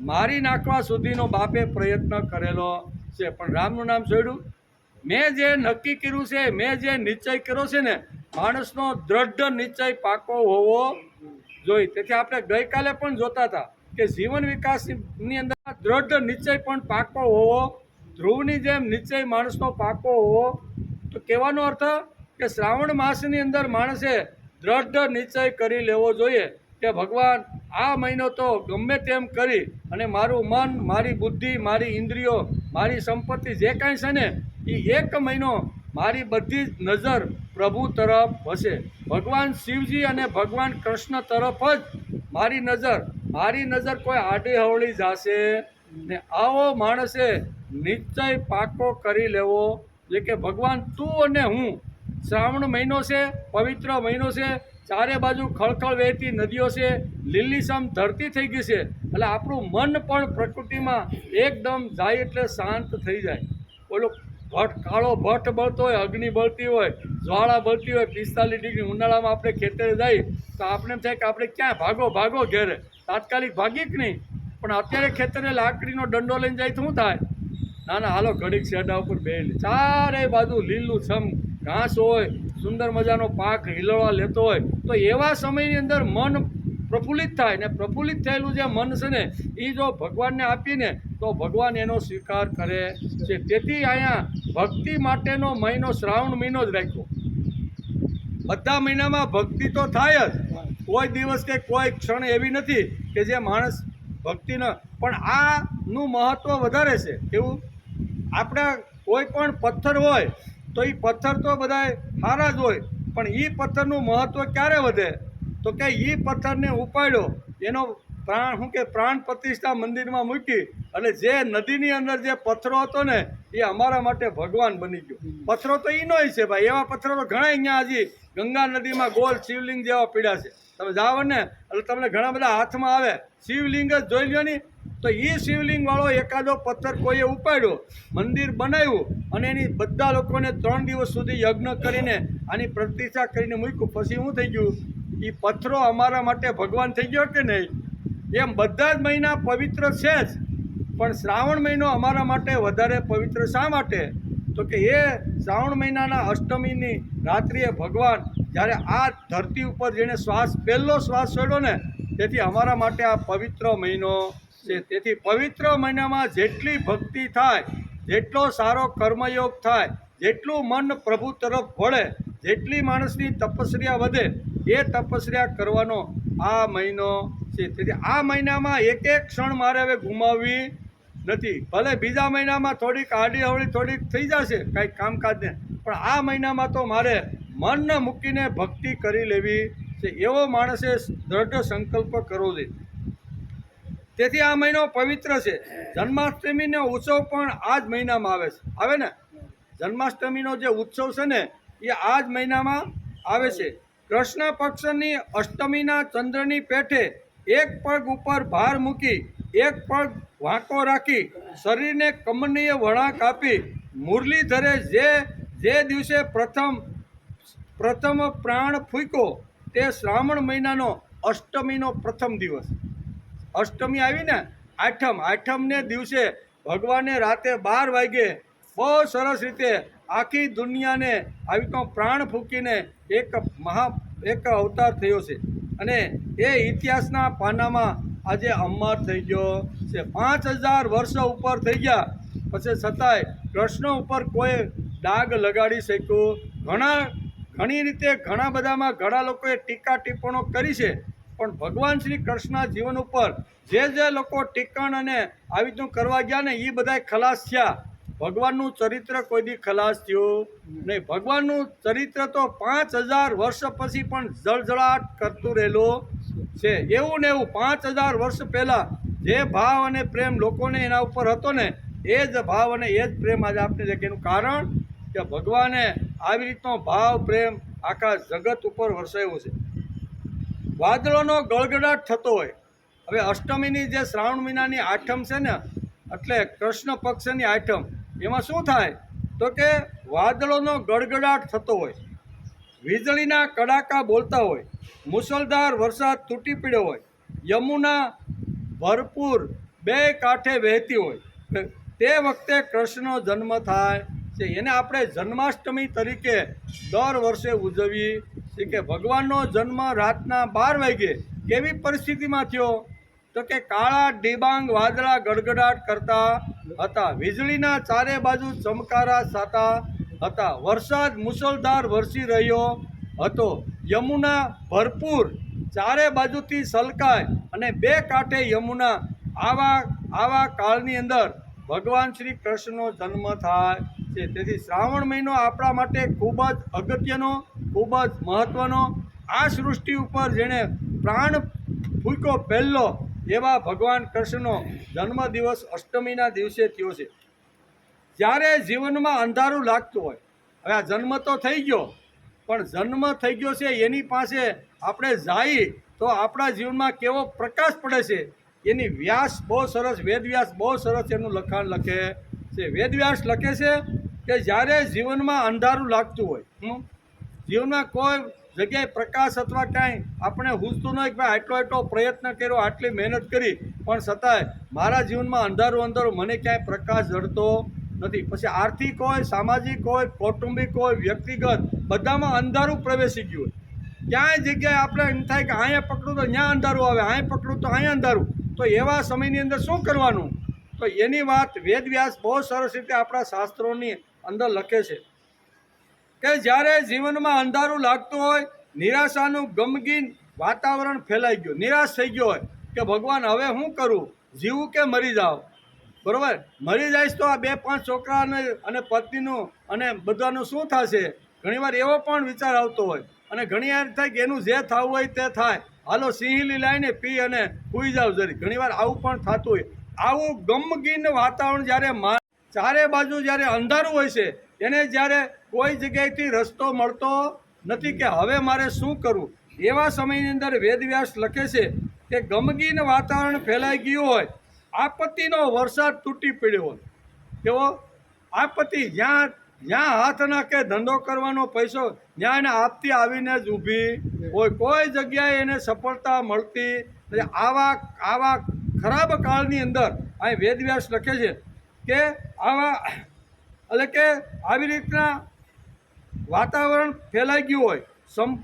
મારી નાખવા સુધીનો બાપે પ્રયત્ન કરેલો છે. પણ રામનું નામ છોડ્યું? મેં જે નક્કી કર્યું છે, મેં જે નિશ્ચય કર્યો છે ને, માણસનો દ્રઢ નિશ્ચય પાકો હોવો જોઈએ. તેથી આપણે ગઈકાલે પણ જોતા હતા કે જીવન વિકાસની અંદર દ્રઢ નિશ્ચય પણ પાકો હોવો, ધ્રુવની જેમ નિશ્ચય માણસનો પાકો હોવો. તો કહેવાનો અર્થ કે શ્રાવણ માસની અંદર માણસે દ્રઢ નિશ્ચય કરી લેવો જોઈએ કે ભગવાન આ મહિનો તો ગમે તેમ કરી અને મારું મન, મારી બુદ્ધિ, મારી ઇન્દ્રિયો, મારી સંપત્તિ જે કાંઈ છે ને એ એક મહિનો મારી બધી જ નજર પ્રભુ તરફ હશે. ભગવાન શિવજી અને ભગવાન કૃષ્ણ તરફ જ મારી નજર કોઈ આડી હવળી જશે ને. આવો માણસે નિશ્ચય પાકો કરી લેવો જે કે ભગવાન તું અને હું. શ્રાવણ મહિનો છે, પવિત્ર મહિનો છે, ચારે બાજુ ખળખળ વહેતી નદીઓ છે, લીલીછમ ધરતી થઈ ગઈ છે. એટલે આપણું મન પણ પ્રકૃતિમાં એકદમ જાય એટલે શાંત થઈ જાય. બોલો કાળો ભટ્ટ બળતો હોય, અગ્નિ બળતી હોય, જ્વાળા બળતી હોય, 45 ડિગ્રી ઉનાળામાં આપણે ખેતરે જઈએ તો આપણે એમ થાય કે આપણે ક્યાં ભાગો ઘેરે, તાત્કાલિક ભાગી કે નહીં. પણ અત્યારે ખેતરે લાકડીનો દંડો લઈને જાય તો શું થાય? ના હાલો ઘડીક શેડા ઉપર બેસી, ચારે બાજુ લીલું છમ ઘાસ હોય, સુંદર મજાનો પાક હિલવા લેતો હોય, તો એવા સમયની અંદર મન પ્રફુલ્લિત થાય ને પ્રફુલ્લિત થયેલું જે મન છે ને એ જો ભગવાનને આપીને તો ભગવાન એનો સ્વીકાર કરે છે. તેથી અહીંયા ભક્તિ માટેનો મહિનો શ્રાવણ મહિનો જ રાખ્યો. બધા મહિનામાં ભક્તિ તો થાય જ, કોઈ દિવસ કે કોઈ ક્ષણ એવી નથી કે જે માણસ ભક્તિ ન, પણ આનું મહત્ત્વ વધારે છે. એવું આપણા કોઈ પણ પથ્થર હોય તો એ પથ્થર તો બધા સારા જ હોય, પણ એ પથ્થરનું મહત્ત્વ ક્યારે વધે તો કે એ પથ્થરને ઉપાડ્યો, એનો પ્રાણ પ્રતિષ્ઠા મંદિરમાં મૂકી, અને જે નદીની અંદર જે પથ્થરો હતો ને એ અમારા માટે ભગવાન બની ગયો. પથ્થરો તો એનોય છે ભાઈ, એવા પથ્થરો તો ઘણા અહીંયા હજી ગંગા નદીમાં ગોળ શિવલિંગ જેવા પીડ્યા છે. તમે જાઓ ને એટલે તમને ઘણા બધા હાથમાં આવે, શિવલિંગ જ જોઈ લો ને. તો એ શિવલિંગવાળો એકાદો પથ્થર કોઈએ ઉપાડ્યો, મંદિર બનાવ્યું, અને એની બધા લોકોને 3 દિવસ સુધી યજ્ઞ કરીને આની પ્રતિષ્ઠા કરીને મૂક્યું. પછી શું થઈ ગયું? એ પથ્થરો અમારા માટે ભગવાન થઈ ગયો કે નહીં? એમ બધા જ મહિના પવિત્ર છે જ, પણ શ્રાવણ મહિનો અમારા માટે વધારે પવિત્ર શા માટે? તો કે એ શ્રાવણ મહિનાના અષ્ટમીની રાત્રિએ ભગવાન જ્યારે આ ધરતી ઉપર જેણે પહેલો શ્વાસ છોડ્યો ને, તેથી અમારા માટે આ પવિત્ર મહિનો છે. તેથી પવિત્ર મહિનામાં જેટલી ભક્તિ થાય, જેટલો સારો કર્મયોગ થાય, જેટલું મન પ્રભુ તરફ વળે, જેટલી માણસની તપસ્યા વધે, એ તપસ્યા કરવાનો આ મહિનો છે. તેથી આ મહિનામાં એક ક્ષણ મારે હવે ગુમાવવી નથી. ભલે બીજા મહિનામાં થોડીક આડી અવળી થોડીક થઈ જશે કાંઈક કામકાજને, પણ આ મહિનામાં તો મારે મનને મૂકીને ભક્તિ કરી લેવી છે. એવો માણસે દ્રઢ સંકલ્પ કરવો જોઈએ. તેથી આ મહિનો પવિત્ર છે. જન્માષ્ટમીનો ઉત્સવ પણ આ જ મહિનામાં આવે ને. જન્માષ્ટમીનો જે ઉત્સવ છે ને એ આ જ મહિનામાં આવે છે. કૃષ્ણ પક્ષની અષ્ટમીના ચંદ્રની પેઠે એક પગ ઉપર ભાર મૂકી, એક પગ વાંકો રાખી, શરીરને કમનીય વળાંક આપી, મુરલીધરે જે દિવસે પ્રથમ પ્રાણ ફૂંક્યો તે શ્રાવણ મહિનાનો અષ્ટમીનો પ્રથમ દિવસ. અષ્ટમી આવી ને, આઠમને દિવસે ભગવાને રાતે 12 વાગે બહુ સરસ રીતે આખી દુનિયાને આવી તો પ્રાણ ફૂંકીને એક અવતાર થયો છે, અને એ ઇતિહાસના પાનામાં આજે અમર થઈ ગયો છે. 5000 વર્ષ ઉપર થઈ ગયા પછી છતાંય કૃષ્ણ ઉપર કોઈ ડાઘ લગાડી શક્યું. ઘણી રીતે ઘણા બધામાં ઘણા લોકોએ ટીકા ટિપ્પણો કરી છે, પણ ભગવાન શ્રી કૃષ્ણના જીવન ઉપર જે લોકો ટીકણ અને આવી રીતનું કરવા ગયા ને એ બધાય ખલાસ થયા. ભગવાનનું ચરિત્ર કોઈ દી ખલાસ થયું નહીં. ભગવાનનું ચરિત્ર તો 5000 વર્ષ પછી પણ જળજળાટ કરતું રહેલું છે. એવું ને એવું 5000 વર્ષ પહેલાં જે ભાવ અને પ્રેમ લોકોને એના ઉપર હતો ને એ જ ભાવ અને એ જ પ્રેમ આજે આપણે છે. એનું કારણ કે ભગવાને આવી રીતનો ભાવ પ્રેમ આખા જગત ઉપર વરસાવ્યો છે. વાદળોનો ગળગડાટ થતો હોય. હવે અષ્ટમીની જે શ્રાવણ મહિનાની આઠમ છે ને, એટલે કૃષ્ણ પક્ષની આઠમ, એમાં શું થાય તો કે વાદળોનો ગડગડાટ થતો હોય, વીજળીના કડાકા બોલતા હોય, મુસળધાર વરસાદ તૂટી પડ્યો હોય, યમુના ભરપૂર 2 કાંઠે વહેતી હોય, તે વખતે કૃષ્ણનો જન્મ થાય છે. એને આપણે જન્માષ્ટમી તરીકે દર વર્ષે ઉજવીએ છીએ. કે ભગવાનનો જન્મ રાતના 12 વાગે કેવી પરિસ્થિતિમાં થયો તો કે કાળા ડિબાંગ વાદળા ગડગડાટ કરતા હતા, વીજળીના ચારે બાજુ ચમકારા થતા હતા, વરસાદ મુસળધાર વરસી રહ્યો હતો, યમુના ભરપૂર ચારે બાજુથી છલકાય અને 2 કાંઠે યમુના. આવા કાળની અંદર ભગવાન શ્રી કૃષ્ણનો જન્મ થાય છે. તેથી શ્રાવણ મહિનો આપણા માટે ખૂબ જ અગત્યનો, ખૂબ જ મહત્ત્વનો. આ સૃષ્ટિ ઉપર જેણે પ્રાણ ફૂંક્યો પહેલો એવા ભગવાન કૃષ્ણનો જન્મદિવસ અષ્ટમીના દિવસે થયો છે. જ્યારે જીવનમાં અંધારું લાગતું હોય, હવે આ જન્મ તો થઈ ગયો, પણ જન્મ થઈ ગયો છે એની પાસે આપણે જઈએ તો આપણા જીવનમાં કેવો પ્રકાશ પડે છે એની વ્યાસ બહુ સરસ, વેદવ્યાસ બહુ સરસ એનું લખાણ લખે છે. વેદવ્યાસ લખે છે કે જ્યારે જીવનમાં અંધારું લાગતું હોય, જીવનમાં કોઈ જગ્યાએ પ્રકાશ અથવા કાંઈ આપણે સૂઝતું નહીં કે ભાઈ આટલો પ્રયત્ન કર્યો, આટલી મહેનત કરી, પણ છતાંય મારા જીવનમાં અંધારું મને ક્યાંય પ્રકાશ જડતો નથી. પછી આર્થિક હોય, સામાજિક હોય, કૌટુંબિક હોય, વ્યક્તિગત, બધામાં અંધારું પ્રવેશી ગયું હોય. ક્યાંય જગ્યાએ આપણે એમ થાય કે અહીંયા પકડું તો ત્યાં અંધારું આવે, અહીંયા પકડું તો અહીંયા અંધારું. તો એવા સમયની અંદર શું કરવાનું? તો એની વાત વેદવ્યાસ બહુ સરસ રીતે આપણા શાસ્ત્રોની અંદર લખે છે કે જ્યારે જીવનમાં અંધારું લાગતું હોય, નિરાશાનું ગમગીન વાતાવરણ ફેલાઈ ગયું, નિરાશ થઈ ગયો હોય કે ભગવાન હવે શું કરું, જીવું કે મરી જાવ? બરાબર, મરી જઈશ તો આ 2-5 છોકરાને અને પત્નીનું અને બધાનું શું થશે? ઘણીવાર એવો પણ વિચાર આવતો હોય અને ઘણી વાર થાય કે એનું જે થવું હોય તે થાય, હાલો સિંહલી લાવીને પી અને સૂઈ જાવ જરી. ઘણીવાર આવું પણ થતું હોય. આવું ગમગીન વાતાવરણ જ્યારે ચારે બાજુ જ્યારે અંધારું હોય છે, એને જ્યારે કોઈ જગ્યાએથી રસ્તો મળતો નથી કે હવે મારે શું કરવું, એવા સમયની અંદર વેદવ્યાસ લખે છે કે ગમગીન વાતાવરણ ફેલાઈ ગયું હોય, આપત્તિનો વરસાદ તૂટી પડ્યો હોય. કેવો આપત્તિ? જ્યાં હાથ નાખે ધંધો કરવાનો પૈસો, ત્યાં એને આપતી આવીને જ ઊભી હોય. કોઈ જગ્યાએ એને સફળતા મળતી નથી. આવા ખરાબ કાળની અંદર અહીં વેદવ્યાસ લખે છે કે આવી રીતના વાતાવરણ ફેલાઈ ગયું હોય,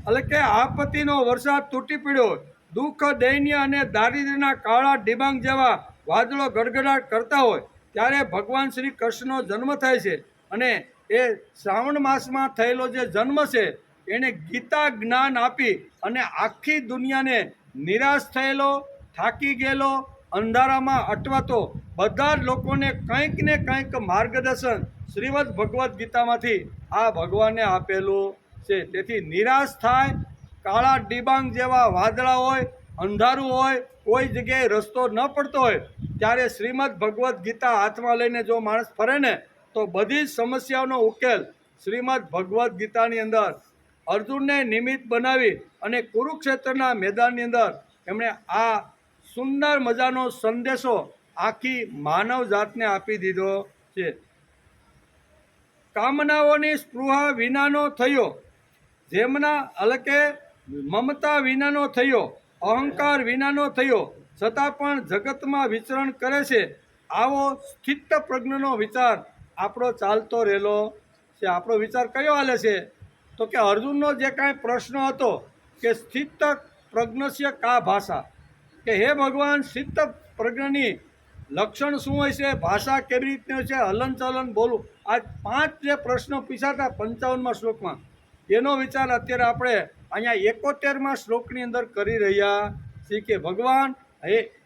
એટલે કે આપત્તિનો વરસાદ તૂટી પડ્યો હોય, દુઃખ, દૈન્ય અને દારિદ્ર્યના કાળા ડિબાંગ જેવા વાદળો ગડગડાટ કરતા હોય, ત્યારે ભગવાન શ્રી કૃષ્ણનો જન્મ થાય છે. અને એ શ્રાવણ માસમાં થયેલો જે જન્મ છે એને ગીતા જ્ઞાન આપી અને આખી દુનિયાને નિરાશ થયેલો, થાકી ગયેલો, અંધારામાં અટવાતો બધા જ લોકોને કંઈક ને કંઈક માર્ગદર્શન શ્રીમદ ભગવદ્ ગીતામાંથી આ ભગવાને આપેલું છે. તેથી નિરાશ થાય, કાળા ડિબાંગ જેવા વાદળા હોય, અંધારું હોય, કોઈ જગ્યાએ રસ્તો ન પડતો હોય, ત્યારે શ્રીમદ ભગવદ્ ગીતા હાથમાં લઈને જો માણસ ફરે ને તો બધી જ સમસ્યાઓનો ઉકેલ શ્રીમદ ભગવદ્ ગીતાની અંદર અર્જુનને નિમિત્ત બનાવી અને કુરુક્ષેત્રના મેદાનની અંદર એમણે આ સુંદર મજાનો સંદેશો આખી માનવ જાતને આપી દીધો છે. કામનાઓની સ્પૃહા વિનાનો થયો, જેમના અલકે મમતા વિનાનો થયો, અહંકાર વિનાનો થયો, છતાં પણ જગતમાં વિચરણ કરે છે, આવો સ્થિત પ્રજ્ઞનો વિચાર આપણો ચાલતો રહેલો છે. આપણો વિચાર કયો હાલે છે? તો કે અર્જુનનો જે કાંઈ પ્રશ્ન હતો કે સ્થિત પ્રજ્ઞસ્ય કા ભાષા, કે હે ભગવાન, સ્થિત પ્રજ્ઞની લક્ષણ શું હોય છે, ભાષા કેવી રીતની હોય છે, હલનચલન, બોલું, આ 5 જે પ્રશ્નો પૂછાતા 55મા શ્લોકમાં, એનો વિચાર અત્યારે આપણે અહીંયા 71મા શ્લોકની અંદર કરી રહ્યા છીએ કે ભગવાન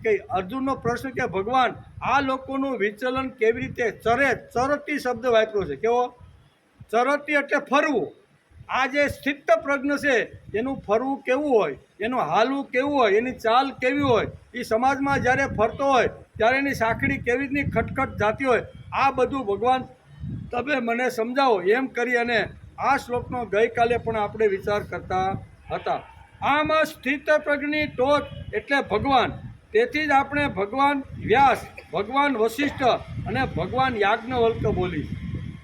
કે અર્જુનનો પ્રશ્ન કે ભગવાન આ લોકોનું વિચલન કેવી રીતે ચરતી શબ્દ વાપર્યો છે. કેવો? ચરતી એટલે ફરવું. આ જે સ્થિત પ્રજ્ઞ છે એનું ફરવું કેવું હોય, એનું હાલવું કેવું હોય, એની ચાલ કેવી હોય, એ સમાજમાં જ્યારે ફરતો હોય ત્યારે એની સાંકડી કેવી રીતની ખટખટ જાતી હોય, આ બધું ભગવાન તમે મને સમજાવો એમ કરી અને આ શ્લોકનો ગઈકાલે પણ આપણે વિચાર કરતા હતા. આમાં સ્થિત પ્રજ્ઞની ટોચ એટલે ભગવાન. તેથી જ આપણે ભગવાન વ્યાસ, ભગવાન વશિષ્ઠ અને ભગવાન યાજ્ઞવલ્ક બોલી.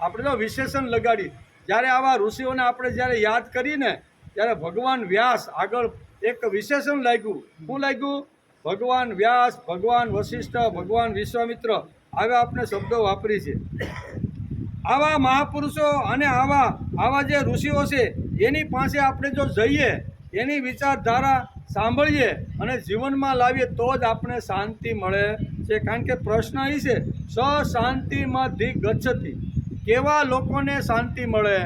આપણે તો વિશેષણ લગાડી. જ્યારે આવા ઋષિઓને આપણે જ્યારે યાદ કરીને ત્યારે ભગવાન વ્યાસ આગળ એક વિશેષણ લાગ્યું. શું લાગ્યું? ભગવાન વ્યાસ, ભગવાન વશિષ્ઠ, ભગવાન વિશ્વામિત્ર, આવા આપણે શબ્દો વાપરી છે. આવા મહાપુરુષો અને આવા જે ઋષિઓ છે એની પાસે આપણે જો જઈએ, એની વિચારધારા સાંભળીએ અને જીવનમાં લાવીએ તો જ આપણે શાંતિ મળે છે. કારણ કે પ્રશ્ન એ છે સ શાંતિમાંથી ગચ્છતિ, કેવા લોકોને શાંતિ મળે?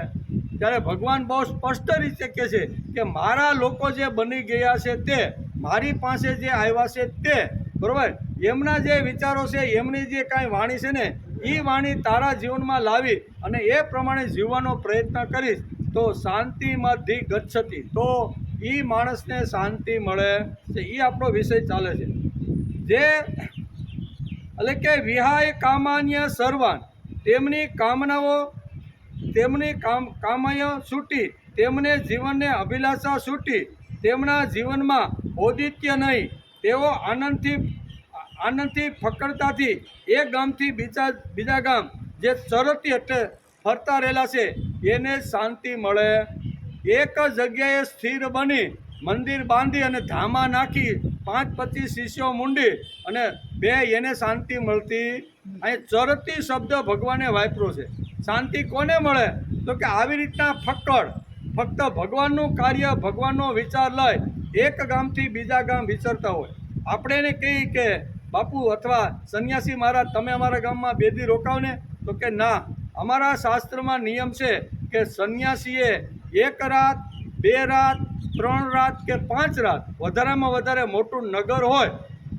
ત્યારે ભગવાન બહુ સ્પષ્ટ રીતે કહે છે કે મારા લોકો જે બની ગયા છે તે, મારી પાસે જે આવ્યા છે તે, બરાબર, એમના જે વિચારો છે, એમની જે કાંઈ વાણી છે ને, એ વાણી તારા જીવનમાં લાવી અને એ પ્રમાણે જીવવાનો પ્રયત્ન કરીશ તો શાંતિમાંથી ગચ્છતિ, તો એ માણસને શાંતિ મળે છે. એ આપણો વિષય ચાલે છે. જે એટલે કે વિહાય કામાન્ય સર્વાન, તેમની કામનાઓ, તેમની કામય છૂટી, તેમને જીવનને અભિલાષા છૂટી, તેમના જીવનમાં ઔદિત્ય નહીં, તેઓ આનંદથી ફકડતાથી એક ગામથી બીજા ગામ, જે ચરતી એટલે ફરતા રહેલા છે એને શાંતિ મળે. એક જગ્યાએ સ્થિર બની મંદિર બાંધી અને ધામા નાખી 5-25 શિષ્યો મૂંડી અને બે એને શાંતિ મળતી. અહીં ચરતી શબ્દ ભગવાને વાપર્યો છે. શાંતિ કોને મળે તો કે આવી રીતના ફક્ત ભગવાનનું કાર્ય ભગવાનનો વિચાર લઈ એક ગામથી બીજા ગામ વિચરતા હોય. આપણે એને કહીએ કે બાપુ અથવા સંન્યાસી મહારાજ તમે અમારા ગામમાં 2 દી રોકાવ ને, તો કે ના, અમારા શાસ્ત્રમાં નિયમ છે કે સંન્યાસીએ 1 રાત 2 રાત 3 રાત કે 5 રાત, વધારેમાં વધારે મોટું નગર હોય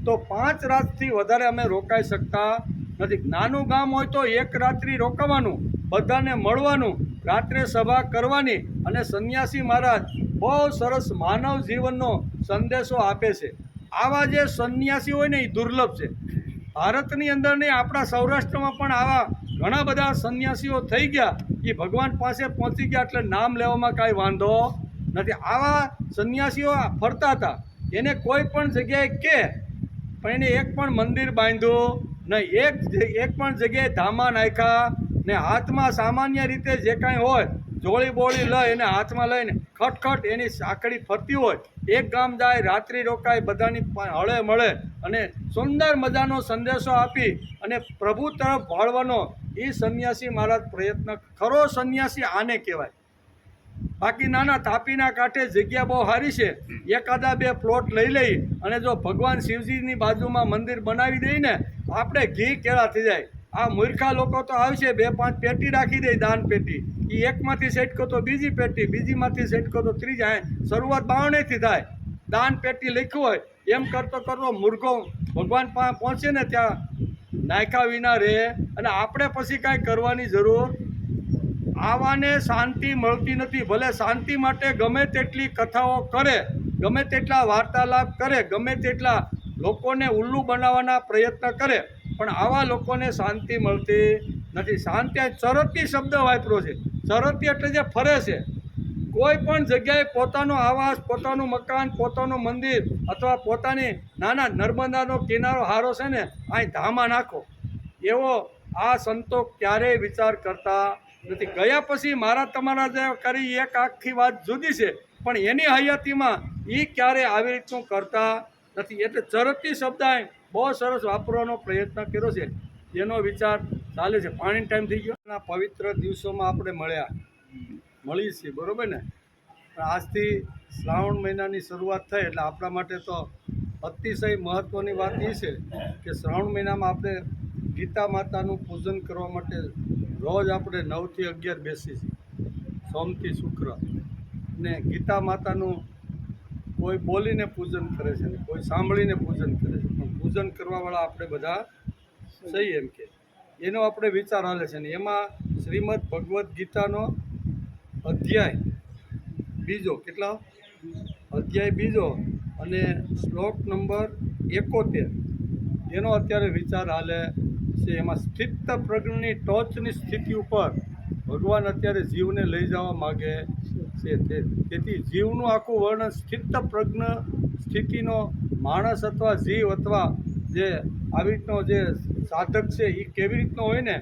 તો 5 રાતથી વધારે અમે રોકાઈ શકતા નથી. નાનું ગામ હોય તો 1 રાત્રિ રોકાવાનું, બધાને મળવાનું, રાત્રે સભા કરવાની. અને સંન્યાસી મહારાજ બહુ સરસ માનવ જીવનનો સંદેશો આપે છે. આવા જે સંન્યાસી હોય ને એ દુર્લભ છે. ભારતની અંદર નહીં, આપણા સૌરાષ્ટ્રમાં પણ આવા ઘણા બધા સંન્યાસીઓ થઈ ગયા. એ ભગવાન પાસે પહોંચી ગયા એટલે નામ લેવામાં કાંઈ વાંધો નથી. આવા સંન્યાસીઓ ફરતા હતા. એને કોઈ પણ જગ્યાએ કે પણ એને એક પણ મંદિર બાંધ્યું નહીં, એક પણ જગ્યાએ ધામા નાખ્યા ને. હાથમાં સામાન્ય રીતે જે કાંઈ હોય જોળી બોળી લઈ એને હાથમાં લઈને ખટખટ એની સાંકળી ફરતી હોય. એક ગામ જાય, રાત્રિ રોકાય, બધાની હળે મળે અને સુંદર મજાનો સંદેશો આપી અને પ્રભુ તરફ વાળવાનો એ સંન્યાસી મહારાજ પ્રયત્ન. ખરો સંન્યાસી આને કહેવાય. બાકી નાના તાપીના કાંઠે જગ્યા બહુ સારી છે, 1-2 પ્લોટ લઈ લઈ અને જો ભગવાન શિવજીની બાજુમાં મંદિર બનાવી દઈએ ને, આપણે ઘી કેળા થઈ જાય. આ મૂર્ખા લોકો તો આવશે 2-5 પેટી રાખી દે, દાન પેટી. એ એકમાંથી સેટકો તો બીજી પેટી, બીજીમાંથી સેટકો તો ત્રીજા. શરૂઆત 52થી થાય. દાન પેટી લખ્યું હોય એમ કરતો કરતો મુર્ગો ભગવાન પાસે પહોંચે ને ત્યાં નાખ્યા વિના રહે. અને આપણે પછી કાંઈ કરવાની જરૂર. આવાને શાંતિ મળતી નથી. ભલે શાંતિ માટે ગમે તેટલી કથાઓ કરે, ગમે તેટલા વાર્તાલાપ કરે, ગમે તેટલા લોકોને ઉલ્લુ બનાવવાના પ્રયત્ન કરે, પણ આવા લોકોને શાંતિ મળતી નથી. શાંતિ ચરતી શબ્દ વાપર્યો છે. ચરતી એટલે જે ફરે છે. કોઈ પણ જગ્યાએ પોતાનો આવાસ, પોતાનું મકાન, પોતાનું મંદિર અથવા પોતાની નાના નર્મદાનો કિનારો હારો છે ને, અહીં ધામા નાખો એવો આ સંતો ક્યારેય વિચાર કરતા નથી. ગયા પછી મારા તમારા જે કરી એક આખી વાત જુદી છે, પણ એની હયાતીમાં એ ક્યારેય આવી રીતનું કરતા નથી. એટલે ચરતી શબ્દ બહુ સરસ વાપરવાનો પ્રયત્ન કર્યો છે. એનો વિચાર ચાલે છે. પાણીનો ટાઈમ થઈ ગયો. પવિત્ર દિવસોમાં આપણે મળીએ છીએ, બરાબર ને? પણ આજથી શ્રાવણ મહિનાની શરૂઆત થઈ એટલે આપણા માટે તો અતિશય મહત્ત્વની વાત એ છે કે શ્રાવણ મહિનામાં આપણે ગીતા માતાનું પૂજન કરવા માટે રોજ આપણે 9 થી 11 બેસીએ છીએ, સોમથી શુક્ર. ને ગીતા માતાનું કોઈ બોલીને પૂજન કરે છે ને કોઈ સાંભળીને પૂજન કરે છે, પણ પૂજન કરવાવાળા આપણે બધા સહી એમ કે એનો આપણે વિચાર હાલે છે. ને એમાં શ્રીમદ ભગવદ્ ગીતાનો અધ્યાય 2 કેટલા? અધ્યાય 2 અને શ્લોક નંબર 71 એનો અત્યારે વિચાર હાલે છે. એમાં સ્થિત પ્રજ્ઞની ટોચની સ્થિતિ ઉપર ભગવાન અત્યારે જીવને લઈ જવા માગે છે. તેથી જીવનું આખું વર્ણન સ્થિત પ્રજ્ઞ સ્થિતિનો માણસ અથવા જીવ અથવા જે આવી રીતનો જે સાધક છે એ કેવી રીતનો હોય ને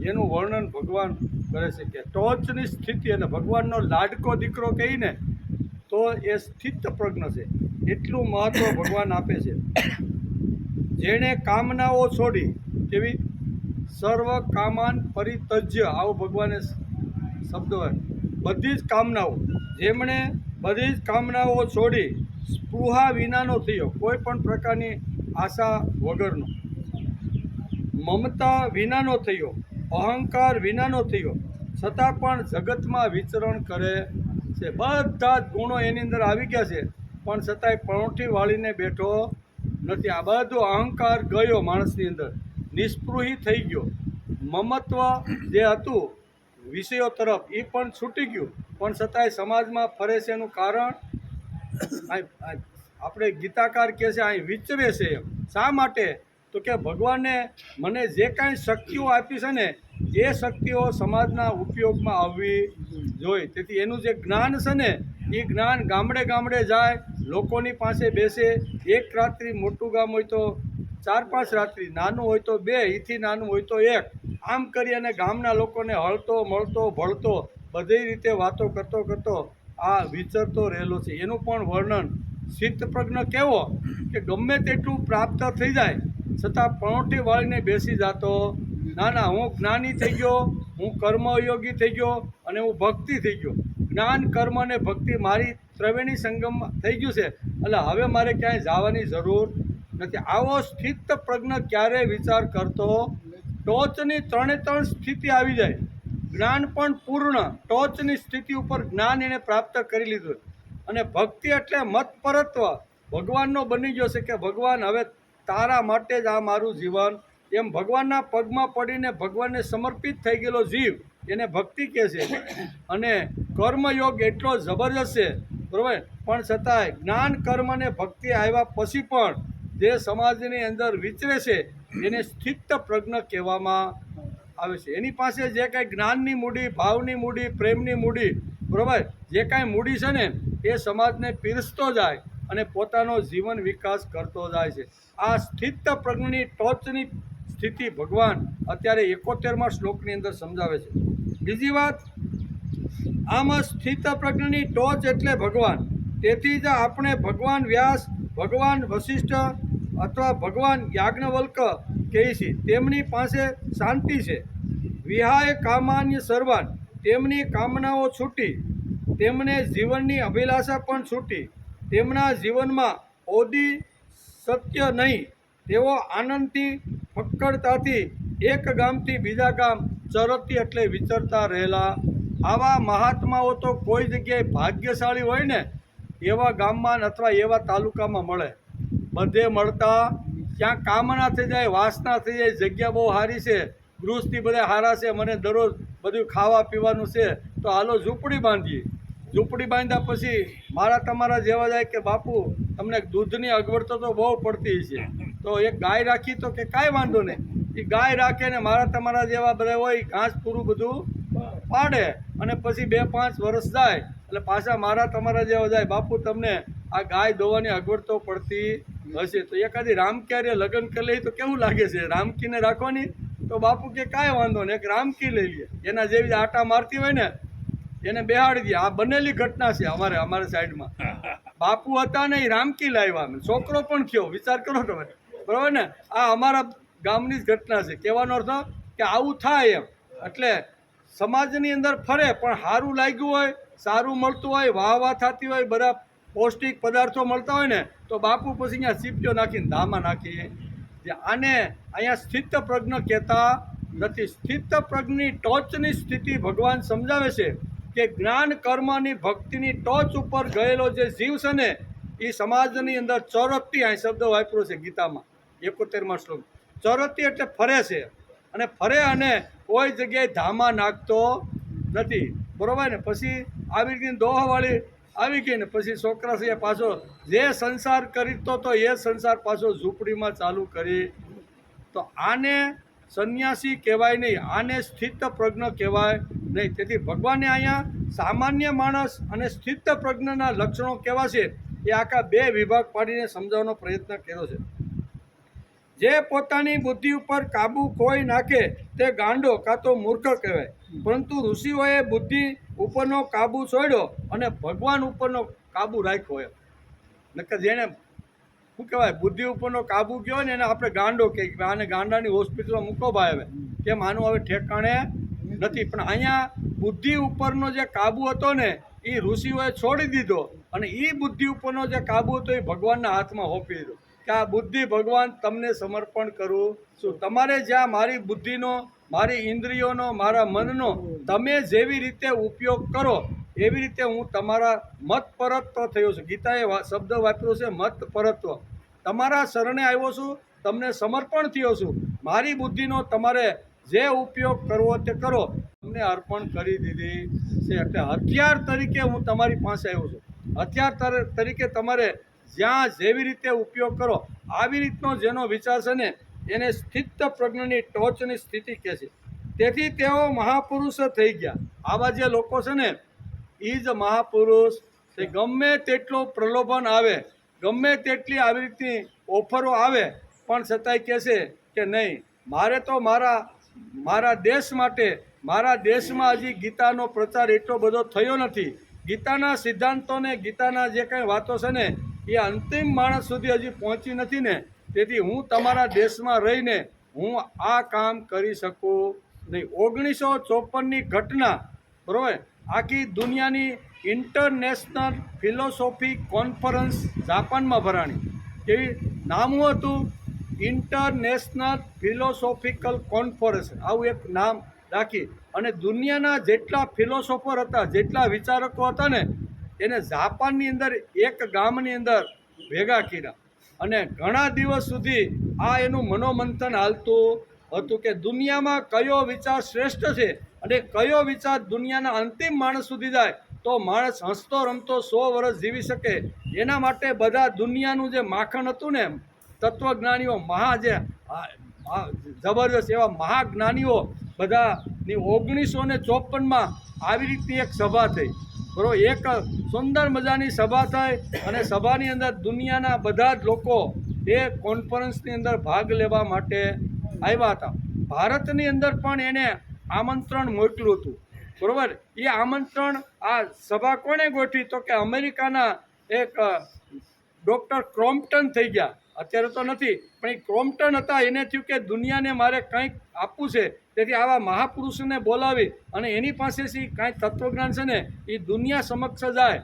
એનું વર્ણન ભગવાન કરે છે. કે ટોચની સ્થિતિ, અને ભગવાનનો લાડકો દીકરો કહીને તો એ સ્થિત પ્રજ્ઞ છે. એટલું મહત્ત્વ ભગવાન આપે છે. જેણે કામનાઓ છોડી, કેવી? સર્વ કામાન પરિત્યજ્ય, આવો ભગવાને શબ્દ હોય. બધી જ કામનાઓ, જેમણે બધી જ કામનાઓ છોડી સ્પૃહા વિનાનો થયો, કોઈ પણ પ્રકારની આશા વગરનો, મમતા વિનાનો થયો, અહંકાર વિનાનો થયો, છતાં પણ જગતમાં વિચરણ કરે છે. બધા જ ગુણો એની અંદર આવી ગયા છે, પણ છતાંય પણોઠી વાળીને બેઠો નથી. આ બધો અહંકાર ગયો માણસની અંદર, નિસ્પૃહી થઈ ગયો. મમત્વ જે હતું વિષયો તરફ એ પણ છૂટી ગયું, પણ છતાંય સમાજમાં ફરે છે. એનું કારણ આપણે ગીતાકાર કહે છે અહીં વિચરે છે. શા માટે? તો કે ભગવાને મને જે કાંઈ શક્તિઓ આપી છે ને એ શક્તિઓ સમાજના ઉપયોગમાં આવવી જોઈએ. તેથી એનું જે જ્ઞાન છે ને એ જ્ઞાન ગામડે ગામડે જાય, લોકોની પાસે બેસે. 1 રાત્રિ મોટું ગામ હોય તો 4-5 રાત્રિ, નાનું હોય તો 2, એથી નાનું હોય તો 1, આમ કરી અને ગામના લોકોને હળતો મળતો ભળતો બધી રીતે વાતો કરતો કરતો આ વિચરતો રહેલો છે. એનું પણ વર્ણન સ્થિતપ્રજ્ઞ કેવો કે ગમે તેટલું પ્રાપ્ત થઈ જાય છતાં પણોઠી વાળીને બેસી જતો ના ના, હું જ્ઞાની થઈ ગયો, હું કર્મયોગી થઈ ગયો અને હું ભક્તિ થઈ ગયો. જ્ઞાન કર્મ અને ભક્તિ મારી ત્રવેણી સંગમ થઈ ગયું છે, એટલે હવે મારે ક્યાંય જવાની જરૂર નથી. આવો સ્થિત પ્રજ્ઞ ક્યારેય વિચાર કરતો ટોચની 3 સ્થિતિ આવી જાય. જ્ઞાન પણ પૂર્ણ ટોચની સ્થિતિ ઉપર જ્ઞાન એને પ્રાપ્ત કરી લીધું. અને ભક્તિ એટલે મતપરત્વ ભગવાનનો બની ગયો છે કે ભગવાન હવે તારા માટે જ આ મારું જીવન, એમ ભગવાનના પગમાં પડીને ભગવાનને સમર્પિત થઈ ગયેલો જીવ એને ભક્તિ કહે છે. અને કર્મયોગ એટલો જબરજસ્ત છે, બરાબર, પણ છતાંય જ્ઞાન કર્મ અને ભક્તિ આવ્યા પછી પણ જે સમાજની અંદર વિચરે છે એને સ્થિત પ્રજ્ઞ કહેવામાં આવે છે. એની પાસે જે કાંઈ જ્ઞાનની મૂડી, ભાવની મૂડી, પ્રેમની મૂડી, બરાબર, જે કાંઈ મૂડી છે ને એ સમાજને પીરસતો જાય અને પોતાનો જીવન વિકાસ કરતો જાય છે. આ સ્થિત પ્રજ્ઞની ટોચની સ્થિતિ ભગવાન અત્યારે 71મા શ્લોકની અંદર સમજાવે છે. બીજી વાત, આમાં સ્થિત પ્રજ્ઞની ટોચ એટલે ભગવાન. તેથી જ આપણે ભગવાન વ્યાસ, ભગવાન વશિષ્ઠ અથવા ભગવાન યાજ્ઞવલ્ક કહીએ છીએ. તેમની પાસે શાંતિ છે. વિહાય કામાન્ય સર્વાન, તેમની કામનાઓ છૂટી, તેમને જીવનની અભિલાષા પણ છૂટી. તેમના જીવનમાં ઓદી સત્ય નહીં. તેઓ આનંદથી ફક્કડતાથી એક ગામથી બીજા ગામ ચરતી એટલે વિચરતા રહેલા. આવા મહાત્માઓ તો કોઈ જગ્યાએ ભાગ્યશાળી હોય ને એવા ગામમાં અથવા એવા તાલુકામાં મળે. બધે મળતા, ક્યાં કામ ના થઈ જાય, વાસના થઈ જાય, જગ્યા બહુ સારી છે, ગૃહસ્થી બધા સારા છે, મને દરરોજ બધું ખાવા પીવાનું છે, તો હાલો ઝૂંપડી બાંધીએ. ઝૂંપડી બાંધ્યા પછી મારા તમારા જેવા જાય કે બાપુ તમને દૂધની અગવડતો તો બહુ પડતી છે, તો એક ગાય રાખી, તો કે કાંઈ વાંધો નહીં. એ ગાય રાખે ને મારા તમારા જેવા બધા હોય ઘાસ પૂરું બધું પાડે અને પછી 2-5 વર્ષ જાય એટલે પાછા મારા તમારા જેવા જાય, બાપુ તમને આ ગાય દોવાની અગવડ તો પડતી હશે, તો એકાદી રામકી લગ્ન કરી લઈ તો કેવું લાગે છે? રામકીને રાખવાની, તો બાપુ કે કાંઈ વાંધો નહીં, એક રામકી લઈ લઈએ. એના જેવી આટા મારતી હોય ને એને બેહાડી દે. આ બનેલી ઘટના છે અમારે સાઈડમાં. બાપુ હતા ને એ રામકી લાવ્યા, છોકરો પણ થયો. વિચાર કરો તમે, બરાબર ને? આ અમારા ગામની જ ઘટના છે. કહેવાનો અર્થ કે આવું થાય એમ. એટલે સમાજની અંદર ફરે પણ સારું લાગ્યું હોય, સારું મળતું હોય, વાહ થતી હોય, બધા પૌષ્ટિક પદાર્થો મળતા હોય ને તો બાપુ પછી અહીંયા સીપીઓ નાખીને ધામા નાખીએ. આને અહીંયા સ્થિત પ્રજ્ઞ કહેતા નથી. સ્થિત પ્રજ્ઞની ટોચની સ્થિતિ ભગવાન સમજાવે છે કે જ્ઞાન કર્મની ભક્તિની ટોચ ઉપર ગયેલો જે જીવ છે ને એ સમાજની અંદર ચોરતી, આ શબ્દ વાપર્યો છે ગીતામાં 71મા શ્લોક. ચોરતી એટલે ફરે છે, અને ફરે અને કોઈ જગ્યાએ ધામા નાખતો નથી, બરાબર ને? પછી આવી રીતે દોહવાળી આવી ગઈ ને પછી છોકરા છે પાછો જે સંસાર કરતો તો એ સંસાર પાછો ઝૂંપડીમાં ચાલુ કરી. તો આને સંન્યાસી કહેવાય નહીં, આને સ્થિત પ્રજ્ઞ કહેવાય નહીં. તેથી ભગવાને અહીંયા સામાન્ય માણસ અને સ્થિત પ્રજ્ઞના લક્ષણો કેવા છે એ આખા 2 વિભાગ પાડીને સમજાવવાનો પ્રયત્ન કર્યો છે. જે પોતાની બુદ્ધિ ઉપર કાબુ ખોઈ નાખે તે ગાંડો કાં તો મૂર્ખ કહેવાય. પરંતુ ઋષિઓએ બુદ્ધિ ઉપરનો કાબુ છોડ્યો અને ભગવાન ઉપરનો કાબુ રાખ્યો એમ. નકર જેને શું કહેવાય બુદ્ધિ ઉપરનો કાબુ ગયો ને એને આપણે ગાંડો કહીએ કે આને ગાંડાની હોસ્પિટલમાં મૂકો ભાઈ હવે, કેમ આનું હવે ઠેકાણે નથી. પણ અહીંયા બુદ્ધિ ઉપરનો જે કાબુ હતો ને એ ઋષિઓએ છોડી દીધો અને એ બુદ્ધિ ઉપરનો જે કાબુ હતો એ ભગવાનના હાથમાં સોંપી દીધો કે આ બુદ્ધિ ભગવાન તમને સમર્પણ કરું છું. તમારે જ્યાં મારી બુદ્ધિનો, મારી ઇન્દ્રિયોનો, મારા મનનો તમે જેવી રીતે ઉપયોગ કરો એવી રીતે હું તમારા મત પરત્વ થયો છું. ગીતાએ શબ્દ વાપર્યો છે મત પરત્વ. તમારા શરણે આવ્યો છું, તમને સમર્પણ થયો છું. મારી બુદ્ધિનો તમારે જે ઉપયોગ કરવો તે કરો, તમને અર્પણ કરી દીધી છે. એટલે હથિયાર તરીકે હું તમારી પાસે આવ્યો છું. હથિયાર તરીકે તમારે જ્યાં જેવી રીતે ઉપયોગ કરો આવી રીતનો જેનો વિચાર છે ને એને સ્થિત પ્રજ્ઞની ટોચની સ્થિતિ કહે છે. તેથી તેઓ મહાપુરુષ થઈ ગયા. આવા જે લોકો છે ને એ જ મહાપુરુષ. તે ગમે તેટલો પ્રલોભન આવે, ગમે તેટલી આવી રીતની ઓફરો આવે, પણ છતાંય કહે છે કે નહીં, મારે તો મારા મારા દેશ માટે, મારા દેશમાં હજી ગીતાનો પ્રચાર એટલો બધો થયો નથી. ગીતાના સિદ્ધાંતોને, ગીતાના જે કંઈ વાતો છે ને એ અંતિમ માણસ સુધી હજી પહોંચી નથી ને, તેથી હું તમારા દેશમાં રહીને હું આ કામ કરી શકું નહીં. 1954ની ઘટના, બરાબર, આખી દુનિયાની ઇન્ટરનેશનલ ફિલોસોફી કોન્ફરન્સ જાપાનમાં ભરાણી. કેવી નામું હતું? ઇન્ટરનેશનલ ફિલોસોફિકલ કોન્ફરન્સ, આવું એક નામ રાખી અને દુનિયાના જેટલા ફિલોસોફર હતા, જેટલા વિચારકો હતા ને, એને જાપાનની અંદર એક ગામની અંદર ભેગા કર્યા અને ઘણા દિવસ સુધી આ એનું મનોમંથન હાલતું હતું કે દુનિયામાં કયો વિચાર શ્રેષ્ઠ છે અને કયો વિચાર દુનિયાના અંતિમ માણસ સુધી જાય તો માણસ હસતો રમતો 100 વર્ષ જીવી શકે. એના માટે બધા દુનિયાનું જે માખણ હતું ને, તત્વજ્ઞાનીઓ જે જબરદસ્ત એવા મહાજ્ઞાનીઓ બધાની 1954માં આવી રીતની એક સભા થઈ. બરાબર, એક સુંદર મજાની સભા થઈ અને સભાની અંદર દુનિયાના બધા જ લોકો એ કોન્ફરન્સની અંદર ભાગ લેવા માટે આવ્યા હતા. ભારતની અંદર પણ એને આમંત્રણ મોકલ્યું હતું. બરાબર, એ આમંત્રણ આ સભા કોણે ગોઠવી? તો કે અમેરિકાના એક ડૉક્ટર ક્રોમ્પ્ટન થઈ ગયા, અત્યારે તો નથી, પણ એ ક્રોમ્પ્ટન હતા. એને થયું કે દુનિયાને મારે કંઈક આપવું છે, તેથી આવા મહાપુરુષને બોલાવી અને એની પાસેથી કાંઈ તત્વજ્ઞાન છે ને એ દુનિયા સમક્ષ જાય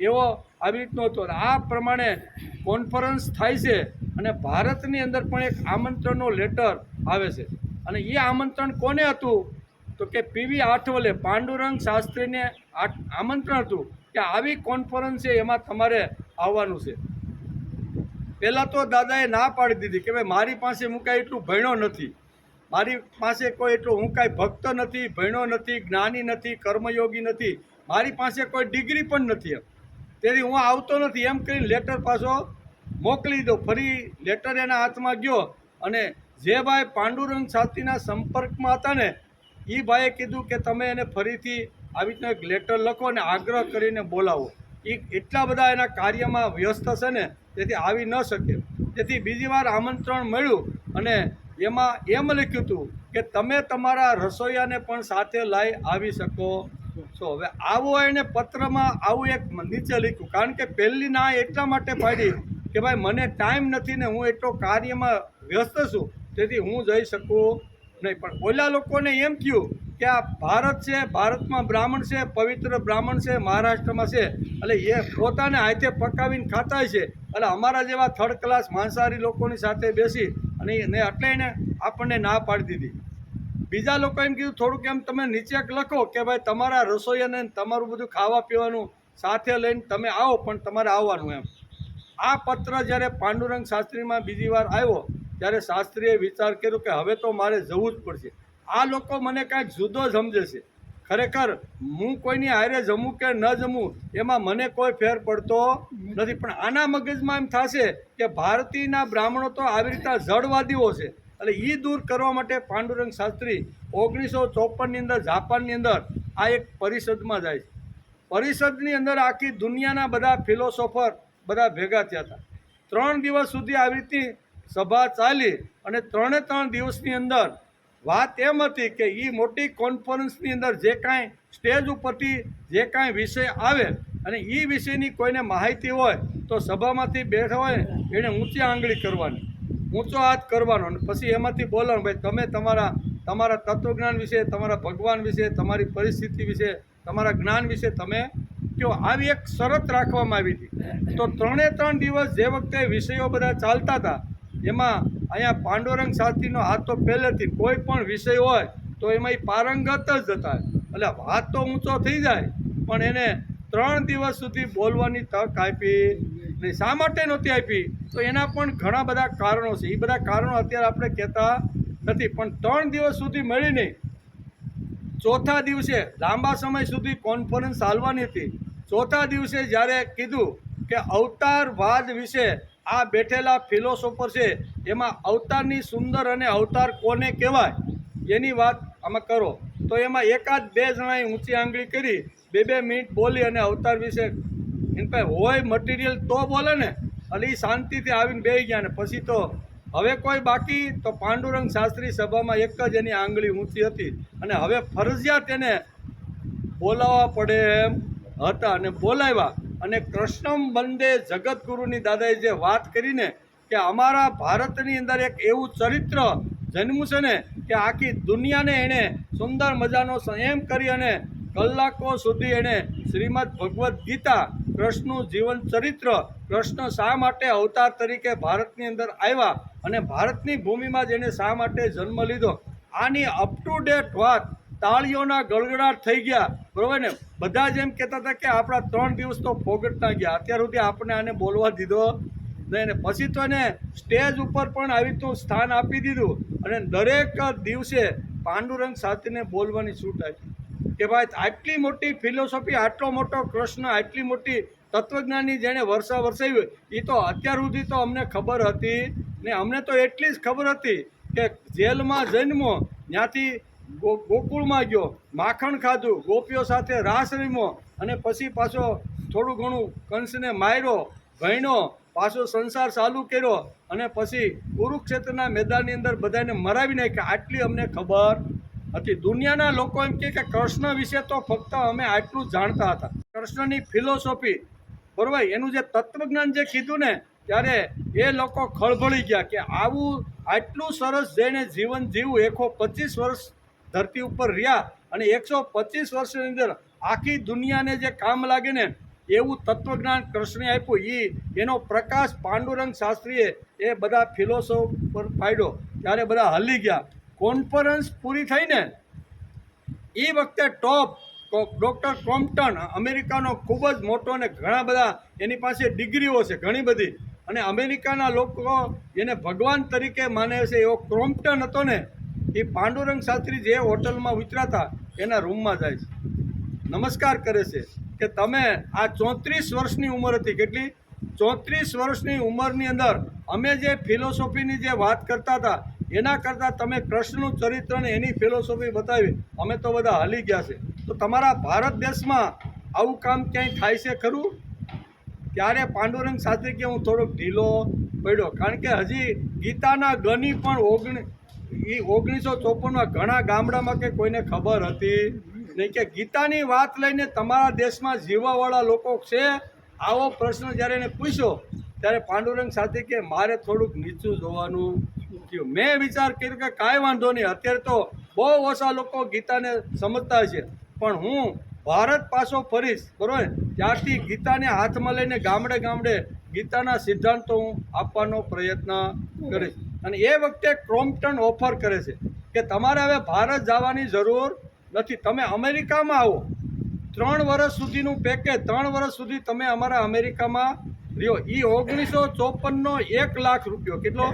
એવો આવી રીતનો હતો. આ પ્રમાણે કોન્ફરન્સ થાય છે અને ભારતની અંદર પણ એક આમંત્રણનો લેટર આવે છે. અને એ આમંત્રણ કોને હતું? તો કે પીવી આઠવલે, પાંડુરંગ શાસ્ત્રીને આમંત્રણ હતું કે આવી કોન્ફરન્સ છે એમાં તમારે આવવાનું છે. પહેલાં તો દાદાએ ના પાડી દીધી કે ભાઈ મારી પાસે હું કાંઈ એટલું ભણ્યો નથી, મારી પાસે કોઈ એટલું, હું કાંઈ ભક્ત નથી, ભણ્યો નથી, જ્ઞાની નથી, કર્મયોગી નથી, મારી પાસે કોઈ ડિગ્રી પણ નથી, તેથી હું આવતો નથી એમ કરીને લેટર પાછો મોકલી દો. ફરી લેટર એના હાથમાં ગયો અને જે ભાઈ પાંડુરંગ શાસ્ત્રીના સંપર્કમાં હતા ને એ ભાઈએ કીધું કે તમે એને ફરીથી આવી રીતનો એક લેટર લખો અને આગ્રહ કરીને બોલાવો. એ એટલા બધા એના કાર્યમાં વ્યસ્ત છે ને તેથી આવી ન શકે. તેથી બીજી વાર આમંત્રણ મળ્યું અને એમાં એમ લખ્યું હતું કે તમે તમારા રસોઈયાને પણ સાથે લાવી આવી શકો છો. હવે આવો એને પત્રમાં આવું એક નીચે લખ્યું, કારણ કે પહેલી ના એટલા માટે પાડી કે ભાઈ મને ટાઈમ નથી ને હું એટલો કાર્યમાં વ્યસ્ત છું, તેથી હું જઈ શકું નહીં. પણ ઓલા લોકોને એમ થયું કે આ ભારત છે, ભારતમાં બ્રાહ્મણ છે, પવિત્ર બ્રાહ્મણ છે, મહારાષ્ટ્રમાં છે, એટલે એ પોતાને હાથે પકાવીને ખાતા છે, એટલે અમારા જેવા થર્ડ ક્લાસ માંસાહારી લોકોની સાથે બેસી અને એટલે એને આપણને ના પાડી દીધી. બીજા લોકો એમ કીધું થોડુંક એમ તમે નીચે લખો કે ભાઈ તમારા રસોઈયાને તમારું બધું ખાવા પીવાનું સાથે લઈને તમે આવો, પણ તમારે આવવાનું એમ. આ પત્ર જ્યારે પાંડુરંગ શાસ્ત્રીમાં બીજી વાર આવ્યો ત્યારે શાસ્ત્રીએ વિચાર કર્યો કે હવે તો મારે જવું જ પડશે. આ લોકો મને કાંઈક જુદો સમજે છે. ખરેખર હું કોઈની હારે જમું કે ન જમું એમાં મને કોઈ ફેર પડતો નથી, પણ આના મગજમાં એમ થશે કે ભારતીયના બ્રાહ્મણો તો આવી રીતના જડવાદીઓ છે. એટલે એ દૂર કરવા માટે પાંડુરંગ શાસ્ત્રી 1954ની અંદર જાપાનની અંદર આ એક પરિષદમાં જાય છે. પરિષદની અંદર આખી દુનિયાના બધા ફિલોસોફર બધા ભેગા થયા હતા. 3 દિવસ સુધી આવી રીતની સભા ચાલી અને 3 દિવસની અંદર વાત એમ હતી કે એ મોટી કોન્ફરન્સની અંદર જે કાંઈ સ્ટેજ ઉપરથી જે કાંઈ વિષય આવે અને એ વિષયની કોઈને માહિતી હોય તો સભામાંથી બેઠા હોય એને ઊંચી આંગળી કરવાની, ઊંચો હાથ કરવાનો અને પછી એમાંથી બોલવાનું, ભાઈ તમે તમારા તત્વજ્ઞાન વિશે, તમારા ભગવાન વિશે, તમારી પરિસ્થિતિ વિશે, તમારા જ્ઞાન વિશે તમે કહો. આવી એક શરત રાખવામાં આવી હતી. તો 3 દિવસ જે વખતે વિષયો બધા ચાલતા હતા એમાં અહીંયા પાંડુરંગ શાસ્ત્રીનો હાથ તો પહેલેથી કોઈ પણ વિષય હોય તો એમાં એ પારંગત જ હતા, એટલે હાથ તો ઊંચો થઈ જાય, પણ એને 3 દિવસ સુધી બોલવાની તક આપી નહીં. શા માટે નહોતી આપી? તો એના પણ ઘણા બધા કારણો છે. એ બધા કારણો અત્યારે આપણે કહેતા નથી, પણ 3 દિવસ સુધી મળી નહીં. ચોથા દિવસે લાંબા સમય સુધી કોન્ફરન્સ ચાલવાની હતી. ચોથા દિવસે જ્યારે કીધું કે અવતારવાદ વિશે આ બેઠેલા ફિલોસોફર છે એમાં અવતારની સુંદર અને અવતાર કોને કહેવાય એની વાત આમાં કરો, તો એમાં એકાદ બે જણાએ ઊંચી આંગળી કરી 2 મિનિટ બોલી અને અવતાર વિશે એની પાસે હોય મટીરિયલ તો બોલે ને, એટલે એ શાંતિથી આવીને બેસી ગયા ને પછી તો હવે કોઈ બાકી તો પાંડુરંગ શાસ્ત્રી સભામાં એક જ એની આંગળી ઊંચી હતી અને હવે ફરજિયાત એને બોલાવવા પડે એમ હતા અને બોલાવ્યા. અને કૃષ્ણમ વંદે જગતગુરુની દાદાએ જે વાત કરીને કે અમારા ભારતની અંદર એક એવું ચરિત્ર જન્મ્યું છે ને કે આખી દુનિયાને એણે સુંદર મજાનો એમ કરી અને કલાકો સુધી એણે શ્રીમદ ભગવદ્ ગીતા, કૃષ્ણનું જીવન ચરિત્ર, કૃષ્ણ શા માટે અવતાર તરીકે ભારતની અંદર આવ્યા અને ભારતની ભૂમિમાં જેને શા માટે જન્મ લીધો, આની અપ ટુ ડેટ વાત તાળીઓના ગળગડાટ થઈ ગયા. બરોબર ને? બધા જ એમ કહેતા હતા કે આપણા 3 દિવસ તો ફોગટના ગયા, અત્યાર સુધી આપણે આને બોલવા દીધો નહીં. ને પછી તો એને સ્ટેજ ઉપર પણ આવી રીતનું સ્થાન આપી દીધું અને દરેક દિવસે પાંડુરંગ શાસ્ત્રીને બોલવાની છૂટ આપી કે ભાઈ આટલી મોટી ફિલોસોફી, આટલો મોટો કૃષ્ણ, આટલી મોટી તત્વજ્ઞાનની જેણે વરસાવી એ તો અત્યાર સુધી તો અમને ખબર હતી ને. અમને તો એટલી જ ખબર હતી કે જેલમાં જન્મો, ત્યાંથી ગોકુળમાં ગયો, માખણ ખાધું, ગોપીઓ સાથે રાસ રમ્યો અને પછી પાછો થોડું ઘણું કંસને માર્યો, ભણ્યો, પાછો સંસાર ચાલુ કર્યો અને પછી કુરુક્ષેત્રના મેદાનની અંદર બધાને મરાવી નાખ્યા. આટલી અમને ખબર હતી. દુનિયાના લોકો એમ કે કૃષ્ણ વિશે તો ફક્ત અમે આટલું જ જાણતા હતા. કૃષ્ણની ફિલોસોફી, બરોબર, એનું જે તત્વજ્ઞાન જે કીધું ને ત્યારે એ લોકો ખળભળી ગયા કે આવું આટલું સરસ જેને જીવન જીવું, 125 વર્ષ ધરતી ઉપર રહ્યા અને 125 વર્ષની અંદર આખી દુનિયાને જે કામ લાગે ને એવું તત્વજ્ઞાન કૃષ્ણે આપ્યું. એનો પ્રકાશ પાંડુરંગ શાસ્ત્રીએ એ બધા ફિલોસોફર પાડ્યો ત્યારે બધા હલી ગયા. કોન્ફરન્સ પૂરી થઈને એ વખતે ટોપ ડૉક્ટર ક્રોમ્પટન, અમેરિકાનો ખૂબ જ મોટો અને ઘણા બધા એની પાસે ડિગ્રીઓ છે ઘણી બધી, અને અમેરિકાના લોકો એને ભગવાન તરીકે માને છે એવો ક્રોમ્પટન હતો ને, એ પાંડુરંગ શાસ્ત્રી જે હોટલમાં ઉતર્યા એના રૂમમાં જાય છે, નમસ્કાર કરે છે કે તમે આ 34 વર્ષની ઉંમર હતી, કેટલી 34 વર્ષની ઉંમરની અંદર અમે જે ફિલોસોફીની જે વાત કરતા હતા એના કરતાં તમે કૃષ્ણનું ચરિત્ર ને એની ફિલોસોફી બતાવી, અમે તો બધા હાલી ગયા છે. તો તમારા ભારત દેશમાં આવું કામ ક્યાંય થાય છે ખરું? ત્યારે પાંડુરંગ શાસ્ત્રી કે હું થોડોક ઢીલો પડ્યો, કારણ કે હજી ગીતાના ગની પણ 1954માં ઘણા ગામડામાં કે કોઈને ખબર હતી નહીં કે ગીતાની વાત લઈને તમારા દેશમાં જીવવાવાળા લોકો છે. આવો પ્રશ્ન જ્યારે એને પૂછ્યો ત્યારે પાંડુરંગ શાસ્ત્રી કે મારે થોડુંક નીચું જોવાનું થયું. મેં વિચાર કર્યો કે કાંઈ વાંધો નહીં, અત્યારે તો બહુ ઓછા લોકો ગીતાને સમજતા છે, પણ હું ભારત પાછો ફરીશ, બરાબર, ત્યારથી ગીતાને હાથમાં લઈને ગામડે ગામડે ગીતાના સિદ્ધાંતો હું આપવાનો પ્રયત્ન કરીશ. અને એ વખતે ક્રોમ્પટન ઓફર કરે છે કે તમારે હવે ભારત જવાની જરૂર નથી, તમે અમેરિકામાં આવો, 3 વર્ષ સુધીનું પેકેજ, 3 વર્ષ સુધી તમે અમારા અમેરિકામાં રહ્યો. એ 1954નો 1 લાખ રૂપિયો, કેટલો?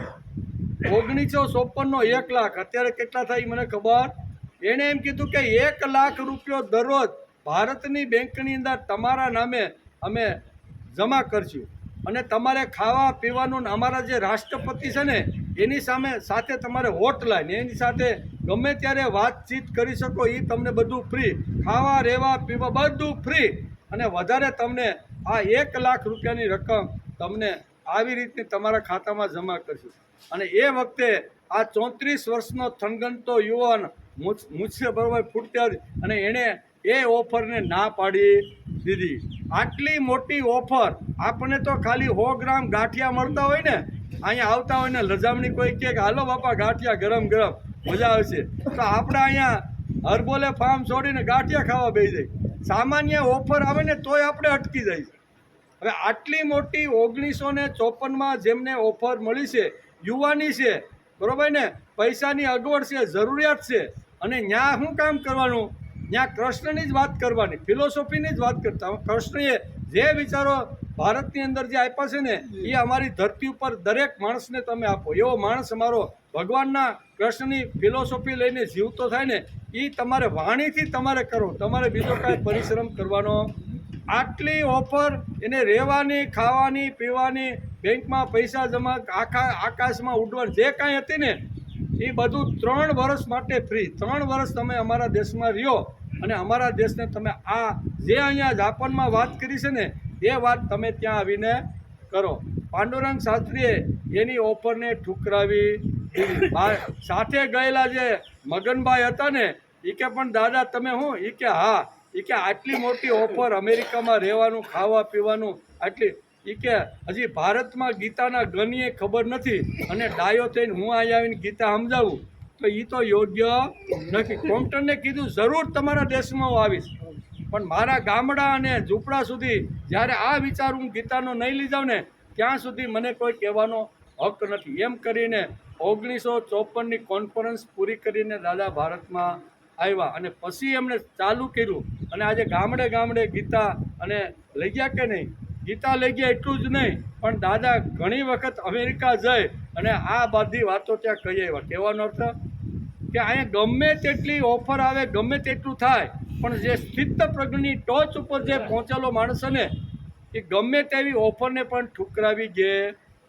1954નો 1 લાખ, અત્યારે કેટલા થાય મને ખબર. એણે એમ કીધું કે 1 લાખ રૂપિયો દરરોજ ભારતની બેંકની અંદર તમારા નામે અમે જમા કરશું અને તમારે ખાવા પીવાનું, અમારા જે રાષ્ટ્રપતિ છે ને એની સાથે તમારે હોટલાઈન, એની સાથે ગમે ત્યારે વાતચીત કરી શકો, એ તમને બધું ફ્રી, ખાવા રહેવા પીવા બધું ફ્રી, અને વધારે તમને આ 1 લાખ રૂપિયાની રકમ તમને આવી રીતે તમારા ખાતામાં જમા કરશું. અને એ વખતે આ 34 વર્ષનો થનગનતો યુવાન મુझसे બરોબર ફૂટતા અને એણે એ ઓફરને ના પાડી દીધી. આટલી મોટી ઓફર, આપણને તો ખાલી 100 ગ્રામ ગાંઠિયા મળતા હોય ને, અહીંયા આવતા હોય ને લજામણી કોઈ કહે કે હાલો બાપા ગાંઠિયા ગરમ ગરમ મજા આવશે, તો આપણે અહીંયા હરબોલે ફાર્મ છોડીને ગાંઠિયા ખાવા બેસી જાય. સામાન્ય ઓફર આવે ને તોય આપણે અટકી જાય. હવે આટલી મોટી 1954માં જેમને ઓફર મળી છે, યુવાની છે, બરોબર ને, પૈસાની અગવડ છે, જરૂરિયાત છે, અને ત્યાં શું કામ કરવાનું? ત્યાં કૃષ્ણની જ વાત કરવાની, ફિલોસોફીની જ વાત કરતા. કૃષ્ણએ જે વિચારો ભારતની અંદર જે આપ્યા છે ને એ અમારી ધરતી ઉપર દરેક માણસને તમે આપો. એવો માણસ અમારો ભગવાનના કૃષ્ણની ફિલોસોફી લઈને જીવતો થાય ને એ તમારે વાણીથી તમારે કરો, તમારે બીજો કાંઈ પરિશ્રમ કરવાનો. આટલી ઓફર, એને રહેવાની, ખાવાની, પીવાની, બેંકમાં પૈસા જમા, આકાશમાં ઉડવાની, જે કાંઈ હતી ને એ બધું 3 વર્ષ માટે ફ્રી. 3 વર્ષ તમે અમારા દેશમાં રહ્યો અને અમારા દેશને તમે આ જે અહીંયા જાપાનમાં વાત કરી છે ને એ વાત તમે ત્યાં આવીને કરો. પાંડુરંગ શાસ્ત્રીએ એની ઓફરને ઠુકરાવી દીધી. સાથે ગયેલા જે મગનભાઈ હતા ને એ કે પણ દાદા તમે હું એ કે હા એ કે આટલી મોટી ઓફર અમેરિકામાં રહેવાનું ખાવા પીવાનું આટલી એ કે હજી ભારતમાં ગીતાના ગણીએ ખબર નથી અને ડાયો થઈને હું અહીંયા આવીને ગીતા સમજાવું તો એ તો યોગ્ય નથી. કોમ્પ્ટનને કીધું જરૂર તમારા દેશમાં હું આવીશ પણ મારા ગામડા અને ઝૂંપડા સુધી જ્યારે આ વિચાર હું ગીતાનો નહીં લઈ જાઉં ને ત્યાં સુધી મને કોઈ કહેવાનો હક નથી. એમ કરીને 1954ની કોન્ફરન્સ પૂરી કરીને દાદા ભારતમાં આવ્યા અને પછી એમણે ચાલુ કર્યું અને આજે ગામડે ગામડે ગીતા અને લઈ ગયા કે નહીં. ગીતા લઈ ગયા એટલું જ નહીં પણ દાદા ઘણી વખત અમેરિકા જઈ અને આ બધી વાતો ત્યાં કહી આવ્યા. કહેવાનો અર્થ કે અહીંયા ગમે તેટલી ઓફર આવે ગમે તેટલું થાય પણ જે સ્થિત પ્રજ્ઞની ટોચ ઉપર જે પહોંચેલો માણસ ને એ ગમે તેવી ઓફરને પણ ઠુકરાવી ગયે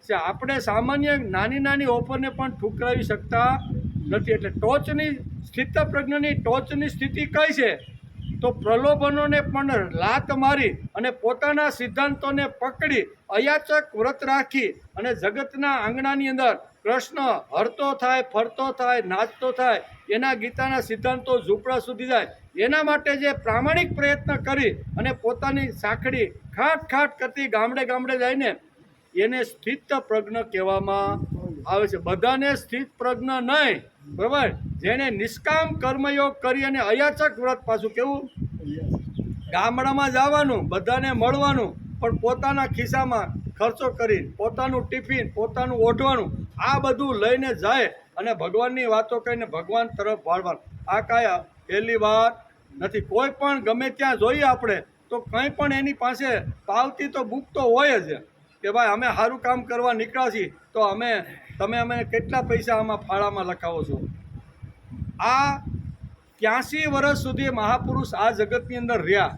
છે. આપણે સામાન્ય નાની નાની ઓફરને પણ ઠુકરાવી શકતા નથી. એટલે ટોચની સ્થિત પ્રજ્ઞની ટોચની સ્થિતિ કઈ છે તો પ્રલોભનોને પણ લાત મારી અને પોતાના સિદ્ધાંતોને પકડી અયાચક વ્રત રાખી અને જગતના આંગણાની અંદર કૃષ્ણ હરતો થાય ફરતો થાય નાચતો થાય એના ગીતાના સિદ્ધાંતો ઝૂંપડા સુધી જાય એના માટે જે પ્રામાણિક પ્રયત્ન કરી અને પોતાની સાંકડી ખાટ કરતી ગામડે ગામડે જઈને એને સ્થિત પ્રજ્ઞ કહેવામાં આવે છે. બધાને સ્થિત પ્રજ્ઞ નહીં, બરાબર. જેને નિષ્કામ કર્મયોગ કરી અને અયાચક વ્રત પાછું કેવું ગામડામાં જવાનું બધાને મળવાનું પણ પોતાના ખિસ્સામાં ખર્ચો કરી પોતાનું ટિફિન પોતાનું ઓઢવાનું આ બધું લઈને જાય અને ભગવાનની વાતો કહીને ભગવાન તરફ વાળવાનું. આ કાંઈ પહેલી વાર નથી. કોઈ પણ ગમે ત્યાં જોઈએ આપણે તો કંઈ પણ એની પાસે પાવતી તો બુક તો હોય જ કે ભાઈ અમે સારું કામ કરવા નીકળ્યા છીએ તો તમે કેટલા પૈસા આમાં ફાળામાં લખાવો છો. આ 83 વર્ષ સુધી મહાપુરુષ આ જગતની અંદર રહ્યા,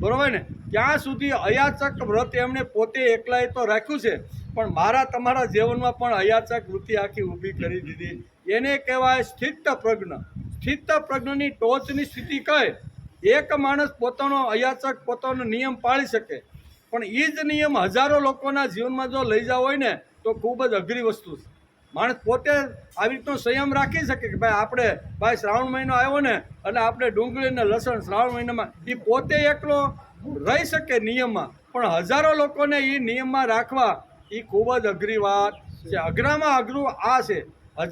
બરાબર ને. ત્યાં સુધી અયાચક વ્રત એમણે પોતે એકલાએ તો રાખ્યું છે પણ મારા તમારા જીવનમાં પણ અયાચક વૃત્તિ આખી ઊભી કરી દીધી. એને કહેવાય સ્થિત પ્રજ્ઞ. સ્થિત પ્રજ્ઞની ટોચની સ્થિતિ કહે એક માણસ પોતાનો અયાચક પોતાનો નિયમ પાળી શકે પણ એ જ નિયમ હજારો લોકોના જીવનમાં જો લઈ જાવ હોય ને તો ખૂબ જ અઘરી વસ્તુ છે. માણસ પોતે આવી રીતનો સંયમ રાખી શકે કે ભાઈ શ્રાવણ મહિનો આવ્યો ને એટલે આપણે ડુંગળી ને લસણ શ્રાવણ મહિનામાં એ પોતે એકલો રહી શકે નિયમમાં પણ હજારો લોકોને એ નિયમમાં રાખવા એ ખૂબ જ અઘરી વાત છે. અઘરામાં અઘરું આ છે.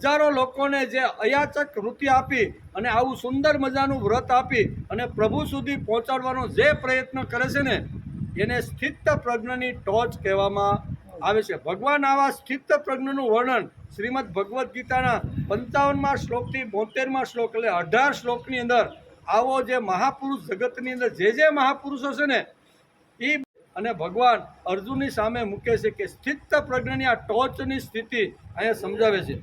હજારો લોકોને જે અયાચક વૃત્તિ આપી અને આવું સુંદર મજાનું વ્રત આપી અને પ્રભુ સુધી પહોંચાડવાનો જે પ્રયત્ન કરે છે ને એને સ્થિત પ્રજ્ઞની ટોચ કહેવામાં આવે છે. ભગવાન આવા સ્થિત પ્રજ્ઞનું વર્ણન શ્રીમદ ભગવદ્ ગીતાના 55મા શ્લોકથી 72મા શ્લોક એટલે 18 શ્લોકની અંદર આવો જે મહાપુરુષ જગતની અંદર જે મહાપુરુષો છે ને એ અને ભગવાન અર્જુનની સામે મૂકે છે કે સ્થિત પ્રજ્ઞની આ ટોચની સ્થિતિ અહીંયા સમજાવે છે.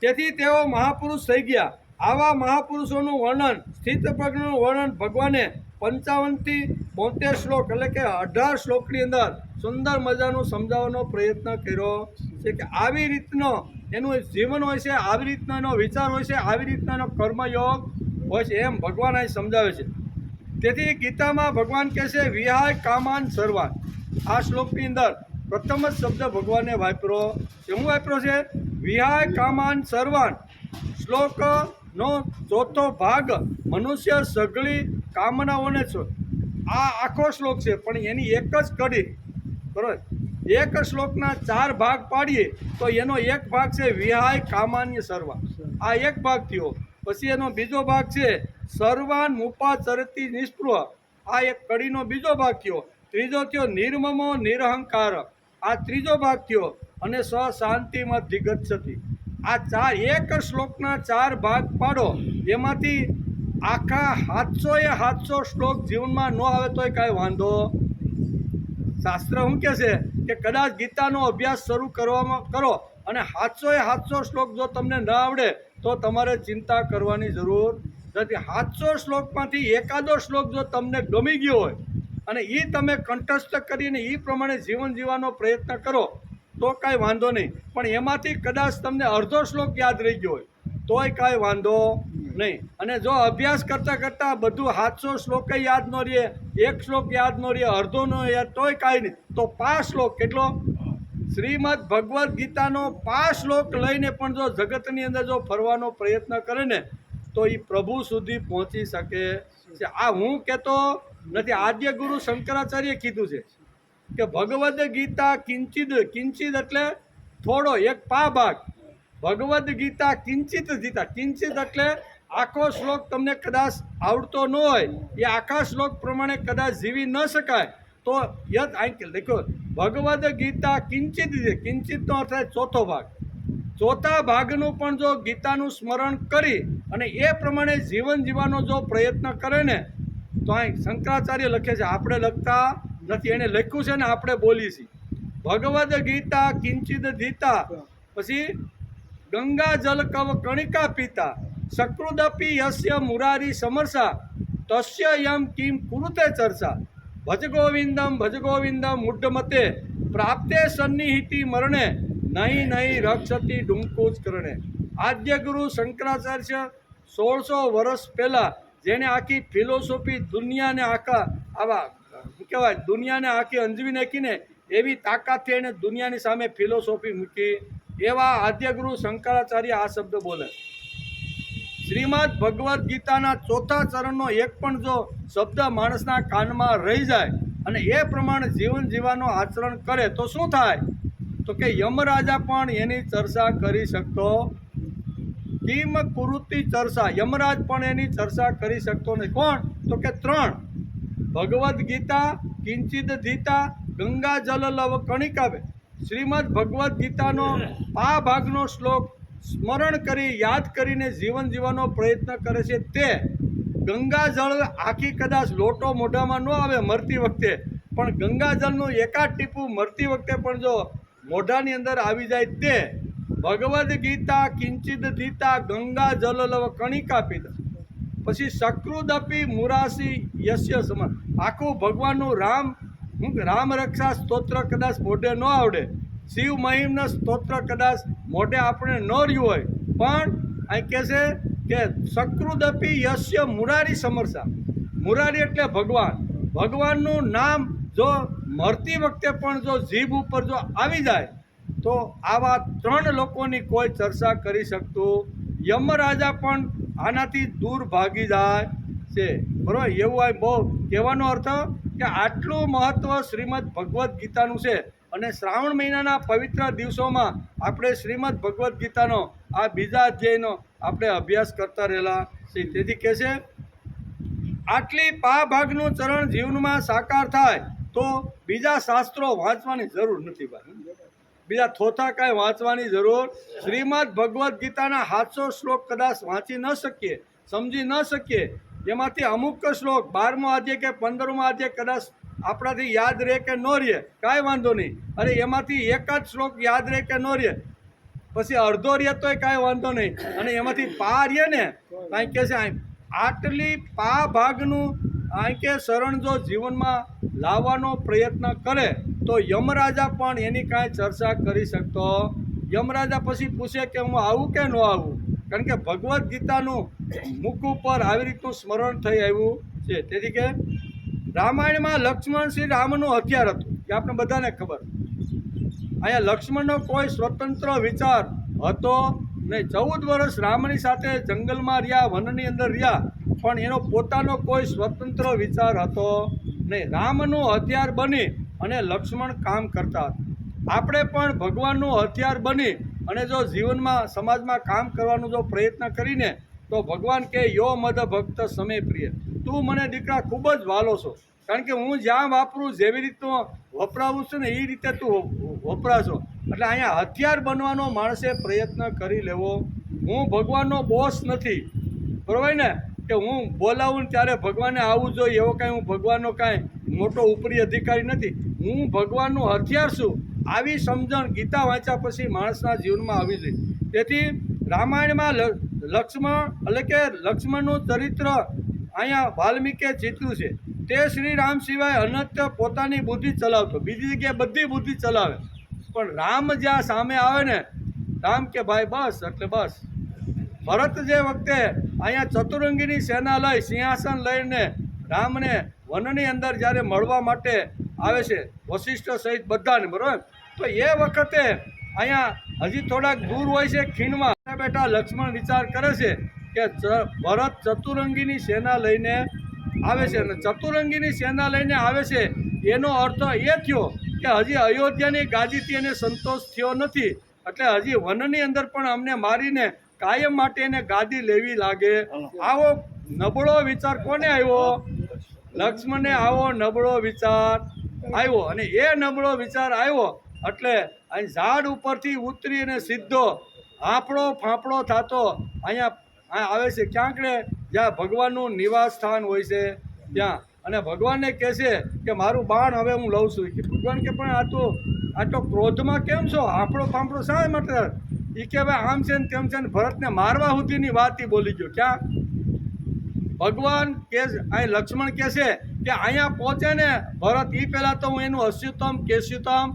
તેથી તેઓ મહાપુરુષ થઈ ગયા. આવા મહાપુરુષોનું વર્ણન સ્થિત પ્રજ્ઞનું વર્ણન ભગવાને 55થી 72 શ્લોક એટલે કે 18 શ્લોકની અંદર સુંદર મજાનું સમજાવવાનો પ્રયત્ન કર્યો છે કે આવી રીતનો એનું જીવન હોય છે, આવી રીતનો એનો વિચાર હોય છે, આવી રીતનો એનો કર્મયોગ હોય છે એમ ભગવાન અહીં સમજાવે છે. તેથી ગીતામાં ભગવાન કહે છે વિહાય કામાન સર્વાન. આ શ્લોકની અંદર પ્રથમ જ શબ્દ ભગવાને વાપરો છે. શું વાપરો છે? વિહાય કામાન સર્વાન. શ્લોકનો ચોથો ભાગ મનુષ્ય સઘળી કામનાઓને છો. આ આખો શ્લોક છે પણ એની એક જ કડી, બરાબર. એક શ્લોકના 4 ભાગ પાડીએ તો એનો એક ભાગ છે વિહાય કામાન્ય સર્વાન. આ એક ભાગ થયો. પછી એનો બીજો ભાગ છે સર્વાન મુપાચરતી નિષ્પૃહ. આ એક કડીનો બીજો ભાગ થયો. ત્રીજો થયો નિર્મમો નિરહંકાર. આ ત્રીજો ભાગ થયો અને સ શાંતિમાં દિગચ્છતિ. આ એક શ્લોકના 4 ભાગ પાડો એમાંથી આખા 700 શ્લોક જીવનમાં ન આવે તોય કાંઈ વાંધો. શાસ્ત્ર શું કહે છે કે કદાચ ગીતાનો અભ્યાસ શરૂ કરવામાં કરો અને 700 શ્લોક જો તમને ન આવડે તો તમારે ચિંતા કરવાની જરૂર નથી. 700 શ્લોકમાંથી એકાદો શ્લોક જો તમને ગમી ગયો હોય અને એ તમે કંઠસ્થ કરીને એ પ્રમાણે જીવન જીવવાનો પ્રયત્ન કરો તો કાંઈ વાંધો નહીં. પણ એમાંથી કદાચ તમને અડધો શ્લોક યાદ રહી ગયો હોય તોય કાંઈ વાંધો નહીં. અને જો અભ્યાસ કરતાં કરતાં બધું 700 શ્લોક યાદ ન રહે, એક શ્લોક યાદ ન રહે, અડધો ન યાદ, તોય કાંઈ નહીં. તો 5 શ્લોક કેટલો? શ્રીમદ ભગવદ્ ગીતાનો 5 શ્લોક લઈને પણ જો જગતની અંદર જો ફરવાનો પ્રયત્ન કરે ને તો એ પ્રભુ સુધી પહોંચી શકે છે. આ હું કહેતો નથી, આદ્ય ગુરુ શંકરાચાર્ય કીધું છે કે ભગવદ્ ગીતા કિંચિત, કિંચિત એટલે થોડો, એક પા ભાગ. ભગવદ્ ગીતા કિંચિત જીતા, કિંચિત એટલે આખો શ્લોક તમને કદાચ આવડતો ન હોય, એ આખા શ્લોક પ્રમાણે કદાચ જીવી ન શકાય તો યદ દેખો ભગવદ્ ગીતા કિંચિત છે, કિંચિતનો અર્થ થાય ચોથો ભાગ. ચોથા ભાગનું પણ જો ગીતાનું સ્મરણ કરી અને એ પ્રમાણે જીવન જીવવાનો જો પ્રયત્ન કરે ને તો અહીં શંકરાચાર્ય લખે છે, આપણે લખતા નથી, એને લખ્યું છે ને આપણે બોલીએ છીએ. ભગવદ્ ગીતા કિંચિત ધીતા, પછી ગંગા જલ કવ કણિકા પીતા, સકૃદપી યસ્ય મુરારી સમરસા, તસ્ય યમ કિમ કુરુતે ચર્ચા, ભજ ગોવિંદમ મુઢ્ઢમતે, પ્રાપ્તે સન્નિહિતિ મરણે, નહીં નહીં રક્ષતી ડુંકુચ કરણે. આદ્ય ગુરુ શંકરાચાર્ય 1600 વર્ષ પહેલાં જેણે આખી ફિલોસોફી દુનિયાને આખા આવા શું કહેવાય દુનિયાને આખી અંજવી નાખીને એવી તાકાતથી એણે દુનિયાની સામે ફિલોસોફી મૂકી, એવા આદ્ય ગુરુ શંકરાચાર્ય આ શબ્દ બોલે. શ્રીમદ ભગવદ્ ગીતાના ચોથા ચરણનો એક પણ જો શબ્દ માણસના કાનમાં રહી જાય અને એ પ્રમાણે જીવન જીવવાનો આચરણ કરે તો શું થાય? તો કે યમરાજા પણ એની ચર્ચા કરી શકતો, કિમ કુરુતિ ચર્ચા, યમરાજ પણ એની ચર્ચા કરી શકતો નહીં. કોણ? તો કે 3: ભગવદ્ ગીતા કિંચિત ધીતા, ગંગા જલ લવ કણિકા. શ્રીમદ ભગવદ્ ગીતાનો આ ભાગનો શ્લોક સ્મરણ કરી યાદ કરીને જીવન જીવવાનો પ્રયત્ન કરે છે તે ગંગા જળ આખી કદાચ લોટો મોઢામાં ન આવે મરતી વખતે, પણ ગંગા જળનું એકાદ ટીપું મરતી વખતે પણ જો મોઢાની અંદર આવી જાય તે ભગવદ્ ગીતા કિંચિત ધીતા, ગંગા જલ લવ કણિકા પીતા. પછી સકૃદપી મુરાસી યસ્ય સમાન, આખું ભગવાનનું રામ રક્ષા સ્તોત્ર કદાચ મોઢે ન આવડે, શિવ મહિમના સ્તોત્ર કદાચ મોઢે આપણે ન રહ્યું હોય, પણ અહીં કહે છે કે સકૃદપી યસ્ય મુરારી સમરસા. મુરારી એટલે ભગવાન, ભગવાનનું નામ જો મરતી વખતે પણ જો જીભ ઉપર જો આવી જાય તો આવા 3 લોકોની કોઈ ચર્ચા કરી શકતું, યમરાજા પણ આનાથી દૂર ભાગી જાય છે. બરાબર? એવું આ બહુ કહેવાનો અર્થ કે આટલું મહત્ત્વ શ્રીમદ ભગવદ્ ગીતાનું છે. અને શ્રાવણ મહિનાના પવિત્ર દિવસોમાં આપણે શ્રીમદ ભગવદ્ ગીતાનો આ બીજા અધ્યાયનો આપણે અભ્યાસ કરતા રહેલા છીએ. તેથી કહે છે આટલી પા ભાગનું ચરણ જીવનમાં સાકાર થાય તો બીજા શાસ્ત્રો વાંચવાની જરૂર નથી ભાઈ, બીજા થોથા કાંઈ વાંચવાની જરૂર. શ્રીમદ ભગવદ્ ગીતાના 700 શ્લોક કદાચ વાંચી ન શકીએ, સમજી ન શકીએ, એમાંથી અમુક શ્લોક 12મો અધ્યાય કે 15મો અધ્યાય કદાચ આપણાથી યાદ રહે કે ન રહે, કાંઈ વાંધો નહીં. અરે એમાંથી એકાદ શ્લોક યાદ રહે કે ન રહે, પછી અડધો રહે તોય કાંઈ વાંધો નહીં, અને એમાંથી પા રહે ને કાંઈ કહે છે આટલી પા ભાગનું અહીં કે શરણ જો જીવનમાં લાવવાનો પ્રયત્ન કરે તો યમરાજા પણ એની કાંઈ ચર્ચા કરી શકતો. યમરાજા પછી પૂછે કે હું આવું કે ન આવું, કારણ કે ભગવદ્ ગીતાનું મુખ ઉપર આવી રીતનું સ્મરણ થઈ આવ્યું છે. તેથી કે રામાયણમાં લક્ષ્મણ શ્રી રામનું હથિયાર હતું એ આપણે બધાને ખબર. અહીંયા લક્ષ્મણનો કોઈ સ્વતંત્ર વિચાર હતો નહીં. 14 વર્ષ રામની સાથે જંગલમાં રહ્યા, વનની અંદર રહ્યા, પણ એનો પોતાનો કોઈ સ્વતંત્ર વિચાર હતો નહીં. રામનું હથિયાર બની અને લક્ષ્મણ કામ કરતા હતા. આપણે પણ ભગવાનનું હથિયાર બની અને જો જીવનમાં સમાજમાં કામ કરવાનો જો પ્રયત્ન કરીને તો ભગવાન કહે યો મદ ભક્ત સમે પ્રિય, તું મને દીકરા ખૂબ જ વાલો છો, કારણ કે હું જ્યાં વાપરું જેવી રીતનું વપરાવું છું ને એ રીતે તું વપરાશો. એટલે અહીંયા હથિયાર બનવાનો માણસે પ્રયત્ન કરી લેવો. હું ભગવાનનો બોસ નથી, બરાબર ને, કે હું બોલાવું ને ત્યારે ભગવાને આવવું જોઈએ એવો કાંઈ હું ભગવાનનો કાંઈ મોટો ઉપરી અધિકારી નથી. હું ભગવાનનું હથિયાર છું, આવી સમજણ ગીતા વાંચ્યા પછી માણસના જીવનમાં આવી જોઈએ. તેથી રામાયણમાં લક્ષ્મણ એટલે કે લક્ષ્મણનું ચરિત્ર અહીંયા વાલ્મીકે ચિત્ર્યું છે. તે શ્રી રામ સિવાય અનંત પોતાની બુદ્ધિ ચલાવતો, બીજી જગ્યાએ બધી બુદ્ધિ ચલાવે, પણ રામ જ્યાં સામે આવે ને, રામ કે ભાઈ બસ એટલે બસ. ભરત જે વખતે અહીંયા ચતુરંગીની સેના લઈ સિંહાસન લઈને રામને વનની અંદર જ્યારે મળવા માટે આવે છે વશિષ્ઠ સહિત બધાને, બરાબર. તો એ વખતે અહીંયા હજી થોડાક દૂર હોય છે ખીણમાં બેઠા લક્ષ્મણ વિચાર કરે છે કે ભરત ચતુરંગીની સેના લઈને આવે છે, અને ચતુરંગીની સેના લઈને આવે છે એનો અર્થ એ થયો કે હજી અયોધ્યાની ગાદીથી એને સંતોષ થયો નથી, એટલે હજી વનની અંદર પણ અમને મારીને કાયમ માટે એને ગાદી લેવી લાગે. આવો નબળો વિચાર કોને આવ્યો? લક્ષ્મણને આવો નબળો વિચાર આવ્યો, અને એ નબળો વિચાર આવ્યો એટલે અહીં ઝાડ ઉપરથી ઉતરી અને સીધો હાંફળો ફાંફળો થતો અહીંયા આવે છે ક્યાંક ને જ્યાં ભગવાનનું નિવાસ સ્થાન હોય છે ત્યાં, અને ભગવાનને કહે છે કે મારું બાણ હવે હું લઉં છું. કે ભગવાન કે પણ આ તો ક્રોધમાં કેમ છો? હાંફળો ફાંફળો શા માટે? એ કે ભાઈ આમ છે ને તેમ છે ને ભરતને મારવા સુધીની વાત એ બોલી ગયો. ક્યાં ભગવાન કે અહીં લક્ષ્મણ કહે છે કે અહીંયા પહોંચે ને ભરત એ પહેલાં તો હું એનું અસ્યુતમ કેસ્યુતમ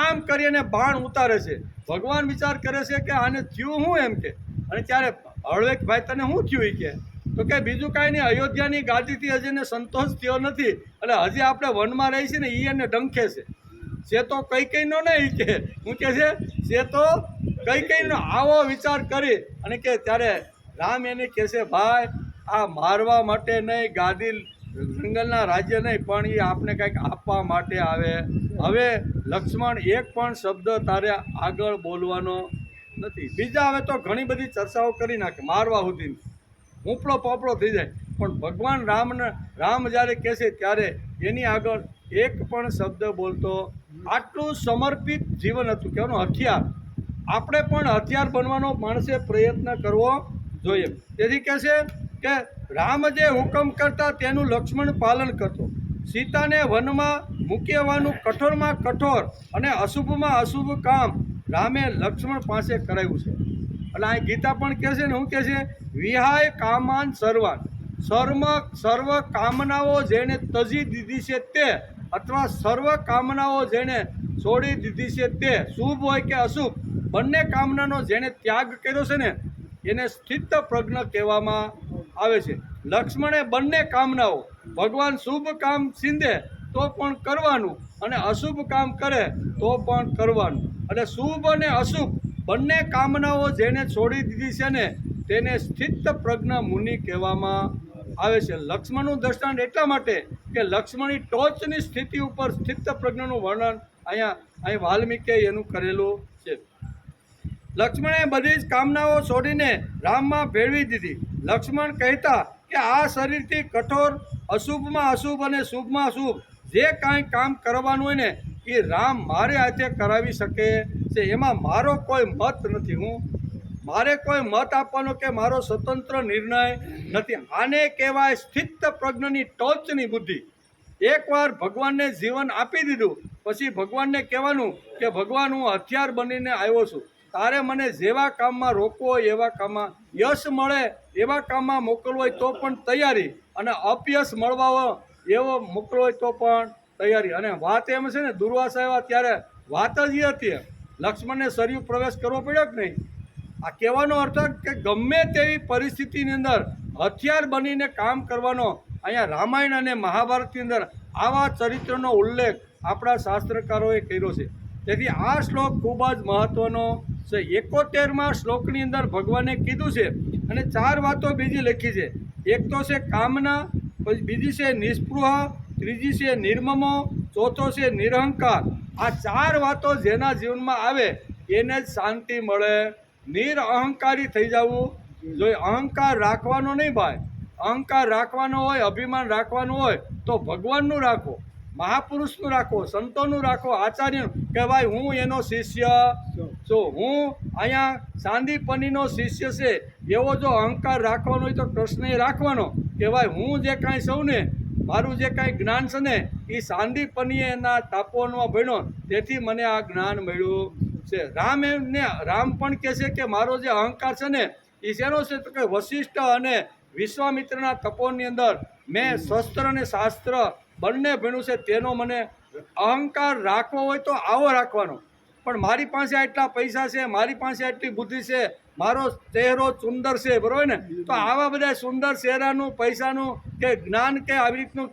આમ કરીને બાણ ઉતારે છે. ભગવાન વિચાર કરે છે કે આને થયું હું એમ કે, અને ત્યારે હળવેક ભાઈ તને શું થયું એ કે, તો કે બીજું કાંઈ નહીં, અયોધ્યાની ગાદીથી હજી એને સંતોષ થયો નથી, એટલે હજી આપણે વનમાં રહી છે ને એ એને ડંખે છે તો કઈ કઈનો નહીં કે હું કે છે તો કઈ કઈનો આવો વિચાર કરી અને કે ત્યારે રામ એને કહે છે ભાઈ આ મારવા માટે નહીં, ગાદી જંગલના રાજ્ય નહીં, પણ એ આપણે કંઈક આપવા માટે આવે. હવે લક્ષ્મણ એક પણ શબ્દ તારે આગળ બોલવાનો નથી. બીજા હવે તો ઘણી બધી ચર્ચાઓ કરી નાખે મારવા સુધી ઉપડો પોપડો થઈ જાય, પણ ભગવાન રામ જ્યારે કહે છે ત્યારે એની આગળ એક પણ શબ્દ બોલતો. આટલું સમર્પિત જીવન હતું, કેવાનું હથિયાર. આપણે પણ હથિયાર બનવાનો માણસે પ્રયત્ન કરવો જોઈએ. તેથી કહે છે કે રામ જે હુકમ કરતા તેનું લક્ષ્મણ પાલન કરતો. સીતાને વનમાં મૂકી આવવાનું કઠોરમાં કઠોર અને અશુભમાં અશુભ કામ રામે લક્ષ્મણ પાસે કરાવ્યું છે. એટલે આ ગીતા પણ કહે છે ને, શું કહે છે? વિહાય કામાન સર્વાન, સર્વ કામનાઓ જેણે તજી દીધી છે તે, અથવા સર્વ કામનાઓ જેણે છોડી દીધી છે તે, શુભ હોય કે અશુભ બંને કામનાનો જેણે ત્યાગ કર્યો છે ને એને સ્થિત પ્રજ્ઞ કહેવામાં આવે છે. લક્ષ્મણે બંને કામનાઓ, ભગવાન શુભ કામ સિંધે તો પણ કરવાનું અને અશુભ કામ કરે તો પણ કરવાનું, એટલે શુભ અને અશુભ બંને કામનાઓ જેને છોડી દીધી છે ને તેને સ્થિત પ્રજ્ઞ મુનિ કહેવામાં આવે છે. લક્ષ્મણનું દ્રષ્ટાંત એટલા માટે કે લક્ષ્મણની ટોચની સ્થિતિ ઉપર સ્થિત પ્રજ્ઞનું વર્ણન અહીં વાલ્મીકે એનું કરેલું છે. લક્ષ્મણે બધી જ કામનાઓ છોડીને રામમાં ભેળવી દીધી. લક્ષ્મણ કહેતા કે આ શરીરથી કઠોર, અશુભમાં અશુભ અને શુભમાં અશુભ જે કાંઈ કામ કરવાનું હોય ને એ રામ મારે હાથે કરાવી શકે છે, એમાં મારો કોઈ મત નથી. મારે કોઈ મત આપવાનો કે મારો સ્વતંત્ર નિર્ણય નથી. આને કહેવાય સ્થિત પ્રજ્ઞની ટોચની બુદ્ધિ. એકવાર ભગવાનને જીવન આપી દીધું પછી ભગવાનને કહેવાનું કે ભગવાન હું હથિયાર બનીને આવ્યો છું, તારે મને જેવા કામમાં રોકવો હોય એવા કામમાં, યશ મળે એવા કામમાં મોકલવો હોય તો પણ તૈયારી, અને અપયશ મળવા એવો મોકલવો હોય તો પણ તૈયારી. અને વાત એમ છે ને, દુર્વાસા આવ્યા ત્યારે વાત જ એ હતી, લક્ષ્મણને સરયુ પ્રવેશ કરવો પડ્યો કે નહીં. આ કહેવાનો અર્થ કે ગમે તેવી પરિસ્થિતિની અંદર હથિયાર બનીને કામ કરવાનો અહીંયા રામાયણ અને મહાભારતની અંદર આવા ચરિત્રનો ઉલ્લેખ આપણા શાસ્ત્રકારોએ કર્યો છે. તેથી આ શ્લોક ખૂબ જ મહત્ત્વનો છે. 71મા શ્લોકની અંદર ભગવાને કીધું છે, અને 4 વાતો બીજી લખી છે. એક તો છે કામના, પછી બીજી છે નિસ્પૃહ, ત્રીજી છે નિર્મમો, ચોથો છે નિરહંકાર. આ 4 વાતો જેના જીવનમાં આવે એને જ શાંતિ મળે. નિરઅહંકારી થઈ જવું જોઈએ. અહંકાર રાખવાનો નહીં ભાઈ. અહંકાર રાખવાનો હોય, અભિમાન રાખવાનું હોય તો ભગવાનનું રાખો, મહાપુરુષનું રાખો, સંતોનું રાખો, આચાર્યનું, કે ભાઈ હું એનો શિષ્ય છું, હું અહીંયા સાંદીપનીનો શિષ્ય છે. એવો જો અહંકાર રાખવાનો હોય તો કૃષ્ણએ રાખવાનો કે ભાઈ હું જે કાંઈ સૌ ને મારું જે કાંઈ જ્ઞાન છે ને એ સાંદીપનીએ એના તાપવનમાં ભણ્યો તેથી મને આ જ્ઞાન મળ્યું છે. રામ પણ કહે છે કે મારો જે અહંકાર છે ને એ શેનો છે તો કે વશિષ્ઠ અને વિશ્વામિત્રના તપોની અંદર મેં શસ્ત્ર અને શાસ્ત્ર બંને ભણ્યું છે, તેનો મને અહંકાર રાખવો હોય તો આવો રાખવાનો. પણ મારી પાસે આટલા પૈસા છે, મારી પાસે આટલી બુદ્ધિ છે, મારો ચહેરો સુંદર છે, બરોબર ને? તો આવા બધા સુંદર ચહેરાનું, પૈસાનું કે જ્ઞાન કે આવી રીતનું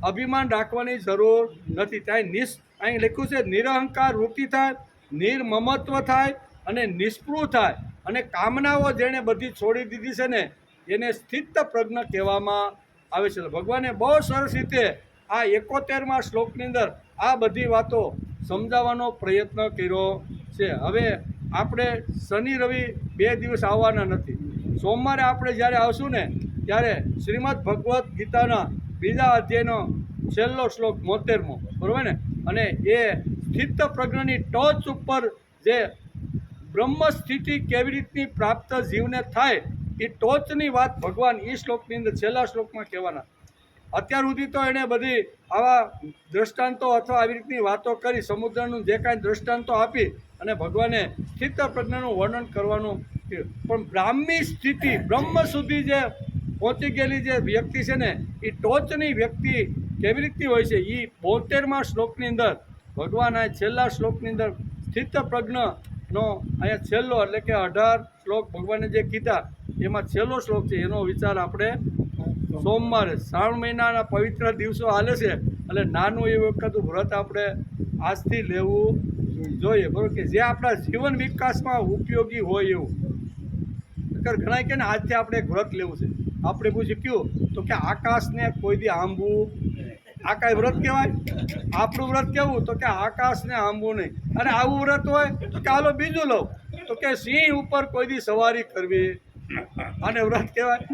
અભિમાન રાખવાની જરૂર નથી. ત્યાં અહીં લખ્યું છે નિરહંકાર વૃત્તિ થાય, નિર્મમત્વ થાય અને નિષ્પૃહ થાય, અને કામનાઓ જેણે બધી છોડી દીધી છે ને એને સ્થિત પ્રજ્ઞ કહેવામાં આવે છે. ભગવાને બહુ સરસ રીતે આ 71મા શ્લોકની અંદર આ બધી વાતો સમજાવવાનો પ્રયત્ન કર્યો છે. હવે આપણે શનિ રવિ 2 દિવસ આવવાના નથી. સોમવારે આપણે જ્યારે આવશું ને ત્યારે શ્રીમદ ભગવદ્ ગીતાના 2જા અધ્યાયનો છેલ્લો શ્લોક 73મો, બરાબર ને? અને એ સ્થિત પ્રજ્ઞની ટોચ ઉપર જે બ્રહ્મ સ્થિતિ કેવી રીતની પ્રાપ્ત જીવને થાય એ ટોચની વાત ભગવાન એ શ્લોકની અંદર છેલ્લા શ્લોકમાં કહેવાના. અત્યાર સુધી તો એણે બધી આવા દ્રષ્ટાંતો અથવા આવી રીતની વાતો કરી, સમુદ્રનું જે કાંઈ દ્રષ્ટાંતો આપી અને ભગવાને સ્થિત પ્રજ્ઞાનું વર્ણન કરવાનું કહ્યું. પણ બ્રાહ્મી સ્થિતિ, બ્રહ્મ સુધી જે પહોંચી ગયેલી જે વ્યક્તિ છે ને એ ટોચની વ્યક્તિ કેવી રીતની હોય છે એ 72મા શ્લોકની અંદર ભગવાન આ છેલ્લા શ્લોકની અંદર સ્થિત પ્રજ્ઞનો અહીંયા છેલ્લો એટલે કે 18 શ્લોક ભગવાને જે કીધા એમાં છેલ્લો શ્લોક છે. એનો વિચાર આપણે સોમવારે શ્રાવણ મહિનાના પવિત્ર દિવસો હાલે છે એટલે નાનું એવું એકાદું વ્રત આપણે આજથી લેવું જોઈએ, બરાબર? કે જે આપણા જીવન વિકાસમાં ઉપયોગી હોય એવું. ઘણા કે ને આજથી આપણે એક વ્રત લેવું છે. આપણે પૂછ્યું કયું? તો કે આકાશને કોઈ દી આંબવું. આ કાંઈ વ્રત કહેવાય? આપણું વ્રત કેવું? તો કે આકાશને આંબવું નહીં. અને આવું વ્રત હોય તો કે હાલો બીજું લઉં, તો કે સિંહ ઉપર કોઈ દી સવારી કરવી. આને વ્રત કહેવાય?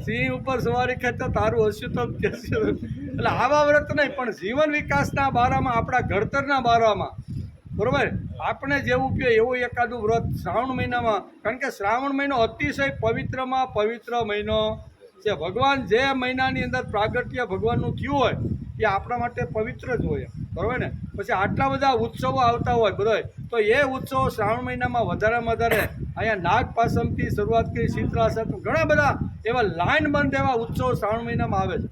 સિંહ ઉપર સવારી કરે તો તારું હસ્યું તો એટલે આવા વ્રત નહીં, પણ જીવન વિકાસના બારામાં, આપણા ઘડતરના બારામાં, બરાબર, આપણે જેવું પીએ એવું એકાદું વ્રત શ્રાવણ મહિનામાં. કારણ કે શ્રાવણ મહિનો અતિશય પવિત્રમાં પવિત્ર મહિનો છે. ભગવાન જે મહિનાની અંદર પ્રાગટ્ય ભગવાનનું થયું હોય એ આપણા માટે પવિત્ર જ હોય, બરાબર ને? પછી આટલા બધા ઉત્સવો આવતા હોય, બરાબર, તો એ ઉત્સવો શ્રાવણ મહિનામાં વધારેમાં વધારે અહીંયા નાગ પાસમથી શરૂઆત કરી શીતળા સાતમ, ઘણા બધા એવા લાઇનબંધ એવા ઉત્સવો શ્રાવણ મહિનામાં આવે છે.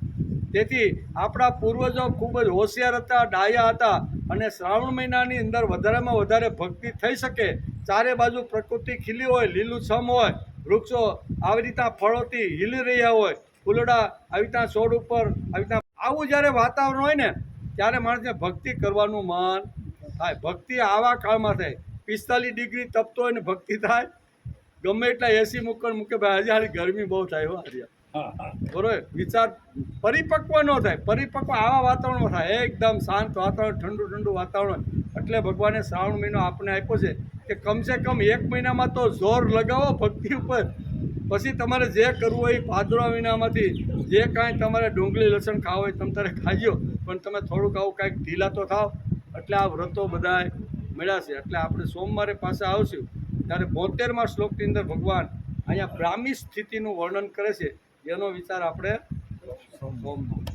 તેથી આપણા પૂર્વજો ખૂબ જ હોશિયાર હતા, ડાયા હતા, અને શ્રાવણ મહિનાની અંદર વધારેમાં વધારે ભક્તિ થઈ શકે. ચારે બાજુ પ્રકૃતિ ખીલી હોય, લીલુંછમ હોય, વૃક્ષો આવી રીતના ફળોથી હીલી રહ્યા હોય, ફૂલડા આવી રીતના છોડ ઉપર આવી રીતના આવું જ્યારે વાતાવરણ હોય ને ત્યારે માણસને ભક્તિ કરવાનું મન થાય. ભક્તિ આવા કાળમાં થાય. 45 ડિગ્રી તપતો હોય ને ભક્તિ થાય? ગમે એટલા એસી મૂકે ભાઈ હજી હારી ગરમી બહુ થાય હો હારિયા, બરોબર? વિચાર પરિપક્વ ન થાય. પરિપક્વ આવા વાતાવરણમાં થાય, એકદમ શાંત વાતાવરણ, ઠંડુ ઠંડુ વાતાવરણ. એટલે ભગવાને શ્રાવણ મહિનો આપણે આપ્યો છે કે કમસે કમ 1 મહિનામાં તો જોર લગાવો ભક્તિ ઉપર. પછી તમારે જે કરવું હોય ભાદરવા મહિનામાંથી જે કાંઈ તમારે ડુંગળી લસણ ખાવા હોય તમે તારે ખાજો, પણ તમે થોડુંક આવું કાંઈક ઢીલા તો થાવ. એટલે આ વ્રતો બધાય મળ્યા છે. એટલે આપણે સોમવારે પાછા આવશું ત્યારે 72મા શ્લોકની અંદર ભગવાન અહીંયા બ્રાહ્મી સ્થિતિનું વર્ણન કરે છે. એનો વિચાર આપણે સોમવારે